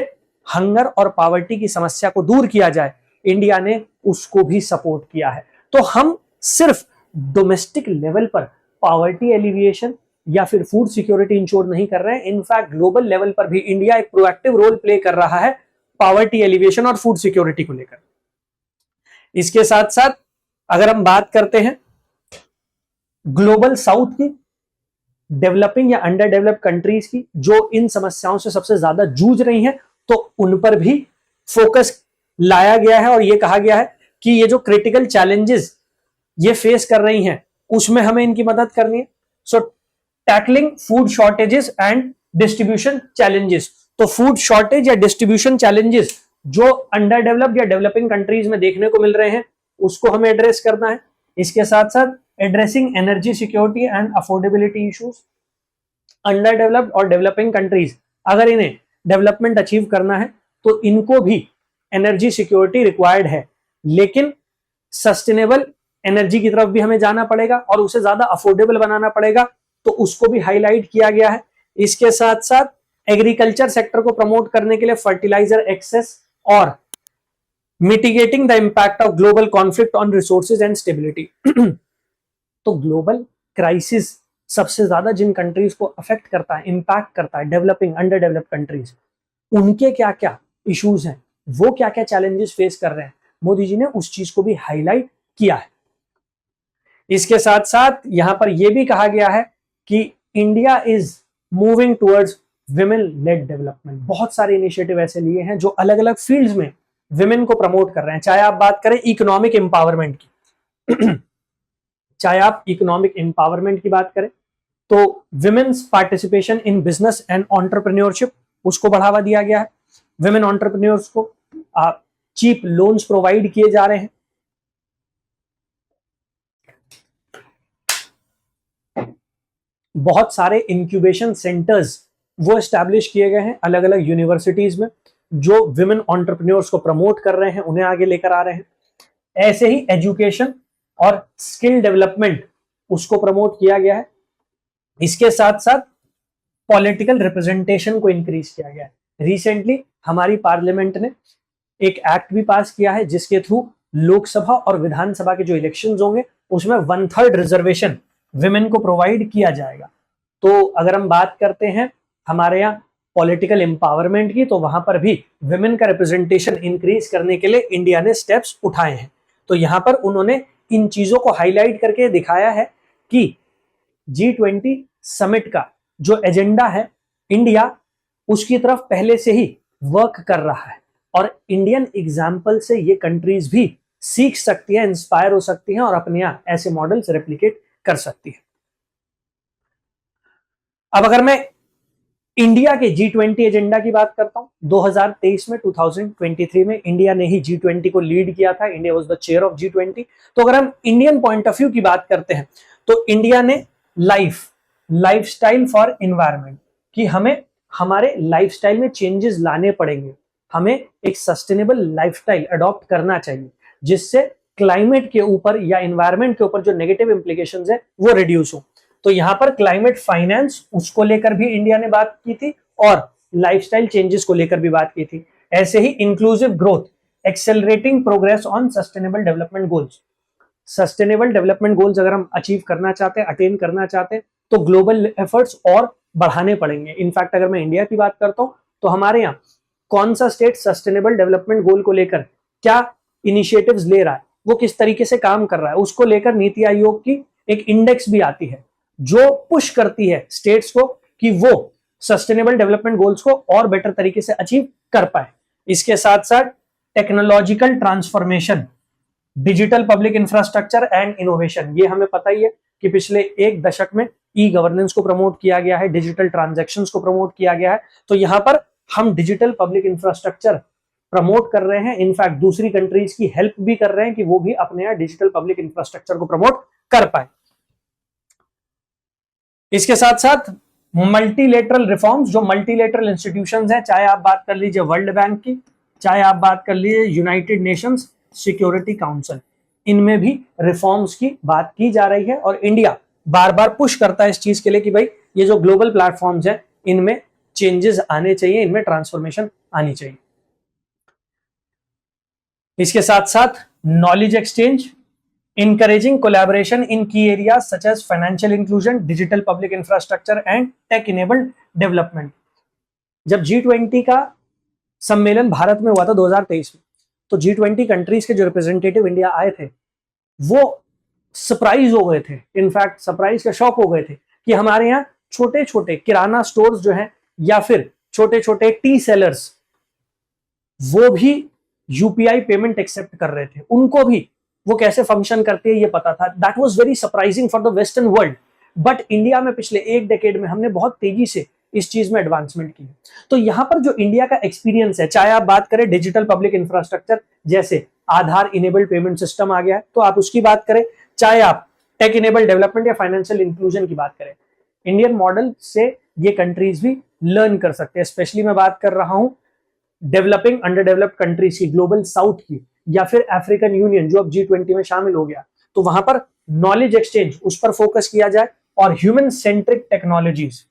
हंगर और पॉवर्टी की समस्या को दूर किया जाए, इंडिया ने उसको भी सपोर्ट किया है। तो हम सिर्फ डोमेस्टिक लेवल पर पॉवर्टी एलिविएशन या फिर फूड सिक्योरिटी इंश्योर नहीं कर रहे हैं, इनफैक्ट ग्लोबल लेवल पर भी इंडिया एक प्रोएक्टिव रोल प्ले कर रहा है पॉवर्टी एलिविएशन और फूड सिक्योरिटी को लेकर। इसके साथ साथ अगर हम बात करते हैं ग्लोबल साउथ की, डेवलपिंग या अंडर डेवलप्ड कंट्रीज की, जो इन समस्याओं से सबसे ज्यादा जूझ रही हैं, तो उन पर भी फोकस लाया गया है और यह कहा गया है कि ये जो क्रिटिकल चैलेंजेस ये फेस कर रही हैं उसमें हमें इनकी मदद करनी है। So tackling food shortages and distribution challenges, तो फूड शॉर्टेज या डिस्ट्रीब्यूशन चैलेंजेस जो अंडर डेवलप्ड या डेवलपिंग कंट्रीज में देखने को मिल रहे हैं उसको हमें एड्रेस करना है। इसके साथ साथ addressing energy security and affordability issues. Under developed और डेवलपिंग कंट्रीज अगर इन्हें डेवलपमेंट अचीव करना है तो इनको भी एनर्जी सिक्योरिटी रिक्वायर्ड है, लेकिन सस्टेनेबल एनर्जी की तरफ भी हमें जाना पड़ेगा और उसे ज्यादा अफोर्डेबल बनाना पड़ेगा, तो उसको भी हाईलाइट किया गया है। इसके साथ साथ एग्रीकल्चर सेक्टर को प्रमोट करने के लिए फर्टिलाइजर एक्सेस और mitigating the impact of global conflict on resources and stability. तो ग्लोबल क्राइसिस सबसे ज्यादा जिन कंट्रीज को अफेक्ट करता है, इंपैक्ट करता है, डेवलपिंग अंडर डेवलप्ड कंट्रीज, उनके क्या क्या इश्यूज हैं, वो क्या क्या चैलेंजेस फेस कर रहे हैं, मोदी जी ने उस चीज को भी हाईलाइट किया है। इसके साथ साथ यहां पर यह भी कहा गया है कि India is moving towards women lead development. बहुत सारे इनिशिएटिव ऐसे लिए हैं जो अलग अलग फील्ड्स में विमेन को प्रमोट कर रहे हैं। चाहे आप बात करें इकोनॉमिक एम्पावरमेंट की चाहे आप इकोनॉमिक एम्पावरमेंट की बात करें तो women's participation in business and entrepreneurship उसको बढ़ावा दिया गया है। विमेन एंटरप्रेन्योर्स को चीप लोन्स प्रोवाइड किए जा रहे हैं। बहुत सारे इंक्यूबेशन सेंटर्स वो एस्टैब्लिश किए गए हैं अलग अलग यूनिवर्सिटीज में, जो विमेन एंटरप्रेन्योर्स को प्रमोट कर रहे हैं, उन्हें आगे लेकर आ रहे हैं। ऐसे ही एजुकेशन और स्किल डेवलपमेंट उसको प्रमोट किया गया है। इसके साथ साथ पॉलिटिकल रिप्रेजेंटेशन को इंक्रीज किया गया है। रिसेंटली हमारी पार्लियामेंट ने एक एक्ट भी पास किया है जिसके थ्रू लोकसभा और विधानसभा के जो इलेक्शंस होंगे उसमें 1/3 रिजर्वेशन विमेन को प्रोवाइड किया जाएगा। तो अगर हम बात करते हैं हमारे यहाँ पॉलिटिकल एम्पावरमेंट की, तो वहां पर भी विमेन का रिप्रेजेंटेशन इंक्रीज करने के लिए इंडिया ने स्टेप्स उठाए हैं। तो यहां पर उन्होंने इन चीजों को हाईलाइट करके दिखाया है कि G20 समिट का जो एजेंडा है इंडिया उसकी तरफ पहले से ही वर्क कर रहा है और इंडियन एग्जाम्पल से ये कंट्रीज भी सीख सकती है, इंस्पायर हो सकती हैं और अपने यहाँ ऐसे मॉडल्स रेप्लिकेट कर सकती है। अब अगर मैं इंडिया के G20 एजेंडा की बात करता हूं, 2023 में 2023 में इंडिया ने ही G20 को लीड किया था। India was the chair of G20। तो अगर हम इंडियन पॉइंट ऑफ व्यू की बात करते हैं तो इंडिया ने लाइफस्टाइल फॉर एनवायरनमेंट कि हमें हमारे लाइफस्टाइल में चेंजेस लाने पड़ेंगे, हमें एक सस्टेनेबल लाइफस्टाइल अडॉप्ट करना चाहिए जिससे क्लाइमेट के ऊपर या एनवायरनमेंट के ऊपर जो नेगेटिव इंप्लीकेशंस है वो रिड्यूस हो। तो यहां पर क्लाइमेट फाइनेंस उसको लेकर भी इंडिया ने बात की थी और लाइफस्टाइल चेंजेस को लेकर भी बात की थी। ऐसे ही inclusive growth, accelerating progress on sustainable development goals. Sustainable development goals अगर हम अचीव करना चाहते हैं, अटेन करना चाहते हैं, तो ग्लोबल एफर्ट्स और बढ़ाने पड़ेंगे। इनफैक्ट अगर मैं इंडिया की बात करता हूं तो हमारे यहाँ कौन सा स्टेट सस्टेनेबल डेवलपमेंट गोल को लेकर क्या इनिशिएटिव्स ले रहा है, वो किस तरीके से काम कर रहा है, उसको लेकर नीति आयोग की एक इंडेक्स भी आती है जो पुश करती है स्टेट्स को कि वो सस्टेनेबल डेवलपमेंट गोल्स को और बेटर तरीके से अचीव कर पाए। इसके साथ साथ technological transformation, digital public infrastructure and innovation. ये हमें पता ही है कि पिछले एक दशक में ई गवर्नेंस को प्रमोट किया गया है, डिजिटल ट्रांजैक्शंस को प्रमोट किया गया है। तो यहां पर हम डिजिटल पब्लिक इंफ्रास्ट्रक्चर प्रमोट कर रहे हैं, इनफैक्ट दूसरी कंट्रीज की हेल्प भी कर रहे हैं कि वो भी अपने यहाँ डिजिटल पब्लिक इंफ्रास्ट्रक्चर को प्रमोट कर पाए। इसके साथ साथ मल्टीलेटरल रिफॉर्म्स, जो मल्टीलेटरल इंस्टीट्यूशंस हैं, चाहे आप बात कर लीजिए वर्ल्ड बैंक की, चाहे आप बात कर लीजिए यूनाइटेड नेशंस सिक्योरिटी काउंसिल, इनमें भी रिफॉर्म्स की बात की जा रही है और इंडिया बार बार पुश करता है इस चीज के लिए कि भाई ये जो ग्लोबल प्लेटफॉर्म्स हैं इनमें चेंजेस आने चाहिए, इनमें ट्रांसफॉर्मेशन आनी चाहिए। इसके साथ साथ knowledge exchange, encouraging collaboration in key areas such as financial inclusion, digital public infrastructure and tech enabled development। जब G20 का सम्मेलन भारत में हुआ था 2023 में, तो G20 कंट्रीज के जो रिप्रेजेंटेटिव इंडिया आए थे वो सरप्राइज हो गए थे, इनफैक्ट सरप्राइज का शॉक हो गए थे कि हमारे यहाँ छोटे छोटे किराना स्टोर्स जो हैं या फिर छोटे छोटे टी सेलर्स वो भी यूपीआई पेमेंट एक्सेप्ट कर रहे थे, उनको भी वो कैसे फंक्शन करती है ये पता था. That was very surprising for the western world. But India में पिछले एक डेकेड में हमने बहुत तेजी से इस चीज में एडवांसमेंट की. तो यहां पर जो इंडिया का एक्सपीरियंस है, चाहे आप बात करें डिजिटल पब्लिक इंफ्रास्ट्रक्चर, जैसे आधार इनेबल्ड पेमेंट सिस्टम आ गया है, तो आप उसकी बात करें, चाहे आप टेक इनेबल्ड डेवलपमेंट या फाइनेंशियल इंक्लूजन की बात करें, इंडियन मॉडल से ये कंट्रीज भी लर्न कर सकते हैं. स्पेशली मैं बात कर रहा हूं डेवलपिंग अंडर डेवलप्ड कंट्रीज की, ग्लोबल साउथ की, या फिर अफ्रीकन यूनियन जो अब G20 में शामिल हो गया. तो वहां पर नॉलेज एक्सचेंज, उस पर फोकस किया जाए, और ह्यूमन सेंट्रिक टेक्नोलॉजीज,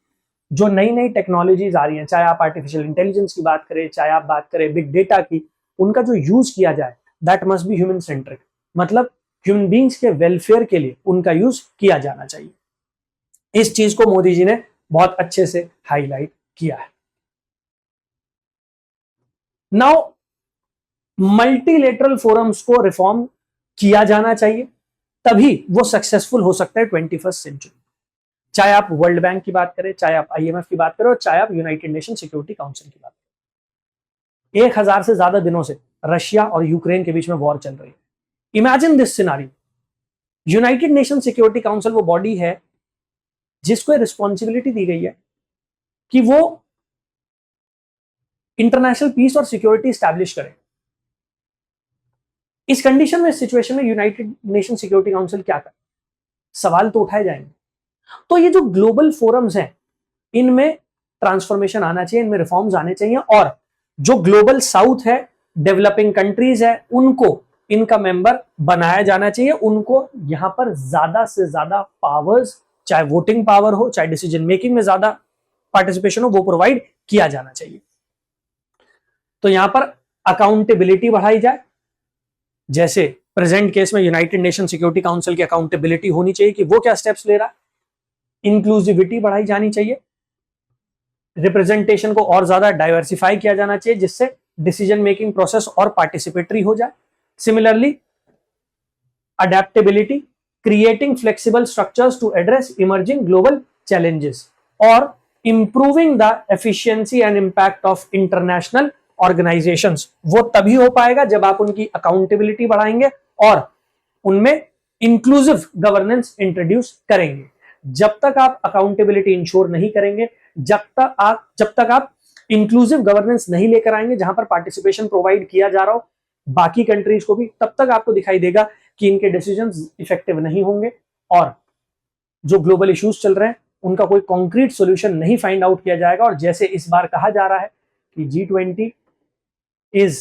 जो नई नई टेक्नोलॉजीज आ रही हैं, चाहे आप आर्टिफिशियल इंटेलिजेंस की बात करें, चाहे आप बात करें बिग डेटा की, उनका जो यूज किया जाए that must be human centric. मतलब ह्यूमन बींग्स के वेलफेयर के लिए उनका यूज किया जाना चाहिए. इस चीज को मोदी जी ने बहुत अच्छे से हाईलाइट किया है. नाउ मल्टीलेटरल फोरम्स को रिफॉर्म किया जाना चाहिए, तभी वो सक्सेसफुल हो सकता है 21st सेंचुरी. चाहे आप वर्ल्ड बैंक की बात करें, चाहे आप IMF की बात करें, और चाहे आप यूनाइटेड नेशन सिक्योरिटी काउंसिल की बात करें. 1000 से ज्यादा दिनों से रशिया और यूक्रेन के बीच में वॉर चल रही है. Imagine this scenario. United nation security council वो बॉडी है जिसको रिस्पॉन्सिबिलिटी दी गई है कि वो इंटरनेशनल पीस और सिक्योरिटी स्टैब्लिश करे. इस कंडीशन में, इस सिचुएशन में यूनाइटेड नेशन सिक्योरिटी काउंसिल क्या करे? सवाल तो उठाए जाएंगे. तो ये जो ग्लोबल फोरम्स हैं, इनमें ट्रांसफॉर्मेशन आना चाहिए, इनमें रिफॉर्म्स आने चाहिए, और जो ग्लोबल साउथ है, डेवलपिंग कंट्रीज है, उनको इनका मेंबर बनाया जाना चाहिए. उनको यहां पर ज्यादा से ज्यादा पावर्स, चाहे वोटिंग पावर हो, चाहे डिसीजन मेकिंग में ज्यादा पार्टिसिपेशन हो, वो प्रोवाइड किया जाना चाहिए. तो यहां पर अकाउंटेबिलिटी बढ़ाई जाए. जैसे प्रेजेंट केस में यूनाइटेड नेशन सिक्योरिटी काउंसिल की अकाउंटेबिलिटी होनी चाहिए कि वो क्या स्टेप्स ले रहा है. इंक्लूसिविटी बढ़ाई जानी चाहिए. रिप्रेजेंटेशन को और ज्यादा डाइवर्सिफाई किया जाना चाहिए, जिससे डिसीजन मेकिंग प्रोसेस और पार्टिसिपेटरी हो जाए. Similarly adaptability, creating flexible structures to address emerging global challenges, और improving the efficiency and impact of international organisations. वो तभी हो पाएगा जब आप उनकी अकाउंटेबिलिटी बढ़ाएंगे और उनमें इंक्लूसिव गवर्नेंस इंट्रोड्यूस करेंगे. जब तक आप अकाउंटेबिलिटी इंश्योर नहीं करेंगे, जब तक आप इंक्लूसिव गवर्नेंस नहीं लेकर आएंगे जहां पर पार्टिसिपेशन प्रोवाइड किया जा रहा हो बाकी कंट्रीज को भी, तब तक आपको दिखाई देगा कि इनके डिसीजंस इफेक्टिव नहीं होंगे, और जो ग्लोबल इश्यूज चल रहे हैं उनका कोई कॉन्क्रीट सॉल्यूशन नहीं फाइंड आउट किया जाएगा. और जैसे इस बार कहा जा रहा है कि G20 is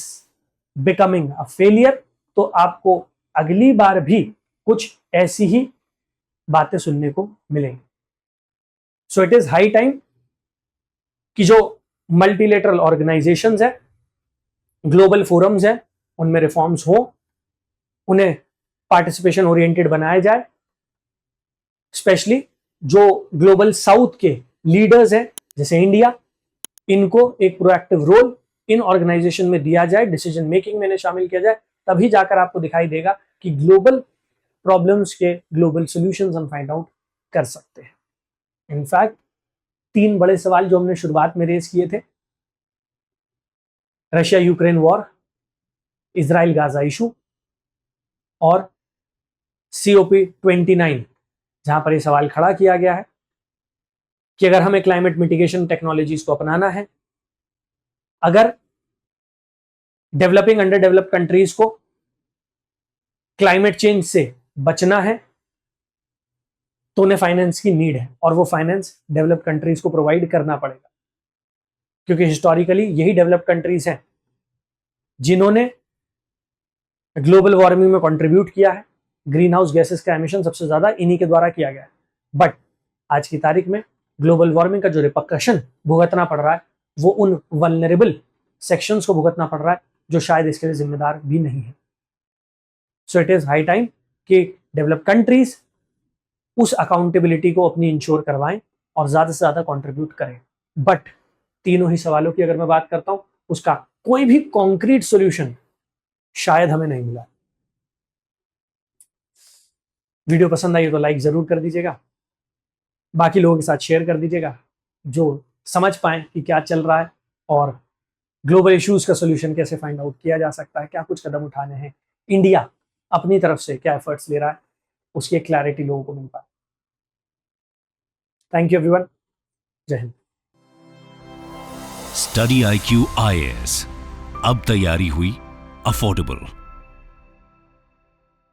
becoming a failure, तो आपको अगली बार भी कुछ ऐसी ही बातें सुनने को मिलेंगी. So it is high time कि जो मल्टीलेटरल ऑर्गेनाइजेशंस है, ग्लोबल फोरम्स है, उनमें रिफॉर्म्स हो, उन्हें पार्टिसिपेशन ओरिएंटेड बनाया जाए. स्पेशली जो ग्लोबल साउथ के लीडर्स हैं जैसे इंडिया, इनको एक प्रोएक्टिव रोल इन ऑर्गेनाइजेशन में दिया जाए, डिसीजन मेकिंग में शामिल किया जाए. तभी जाकर आपको दिखाई देगा कि ग्लोबल प्रॉब्लम्स के ग्लोबल सॉल्यूशंस हम फाइंड आउट कर सकते हैं. इनफैक्ट 3 बड़े सवाल जो हमने शुरुआत में रेज किए थे, Russia Ukraine war, Israel Gaza issue, और COP29, जहां पर यह सवाल खड़ा किया गया है कि अगर हमें क्लाइमेट मिटिगेशन टेक्नोलॉजीज को अपनाना है, अगर डेवलपिंग अंडर डेवलप्ड कंट्रीज को क्लाइमेट चेंज से बचना है, तो उन्हें फाइनेंस की नीड है, और वो फाइनेंस डेवलप्ड कंट्रीज को प्रोवाइड करना पड़ेगा. क्योंकि हिस्टोरिकली यही डेवलप्ड कंट्रीज हैं जिन्होंने ग्लोबल वार्मिंग में कंट्रीब्यूट किया है. ग्रीन हाउस गैसेस का एमिशन सबसे ज्यादा इन्हीं के द्वारा किया गया है. बट आज की तारीख में ग्लोबल वार्मिंग का जो रिपरकशन भुगतना पड़ रहा है, वो उन वल्नरेबल सेक्शंस को भुगतना पड़ रहा है जो शायद इसके लिए जिम्मेदार भी नहीं है. So it is high time कि डेवलप कंट्रीज उस अकाउंटेबिलिटी को अपनी इंश्योर करवाएं और ज्यादा से ज्यादा कंट्रीब्यूट करें. बट तीनों ही सवालों की अगर मैं बात करता हूं, उसका कोई भी कॉन्क्रीट सॉल्यूशन शायद हमें नहीं मिला. वीडियो पसंद आई तो लाइक जरूर कर दीजिएगा, बाकी लोगों के साथ शेयर कर दीजिएगा जो समझ पाए कि क्या चल रहा है और ग्लोबल इश्यूज का सोल्यूशन कैसे फाइंड आउट किया जा सकता है, क्या कुछ कदम उठाने हैं, इंडिया अपनी तरफ से क्या एफर्ट्स ले रहा है, उसकी एक क्लैरिटी लोगों को मिल पाए। थैंक यू एवरीवन, जय हिंद। स्टडी IQ IAS, अब तैयारी हुई अफोर्डेबल।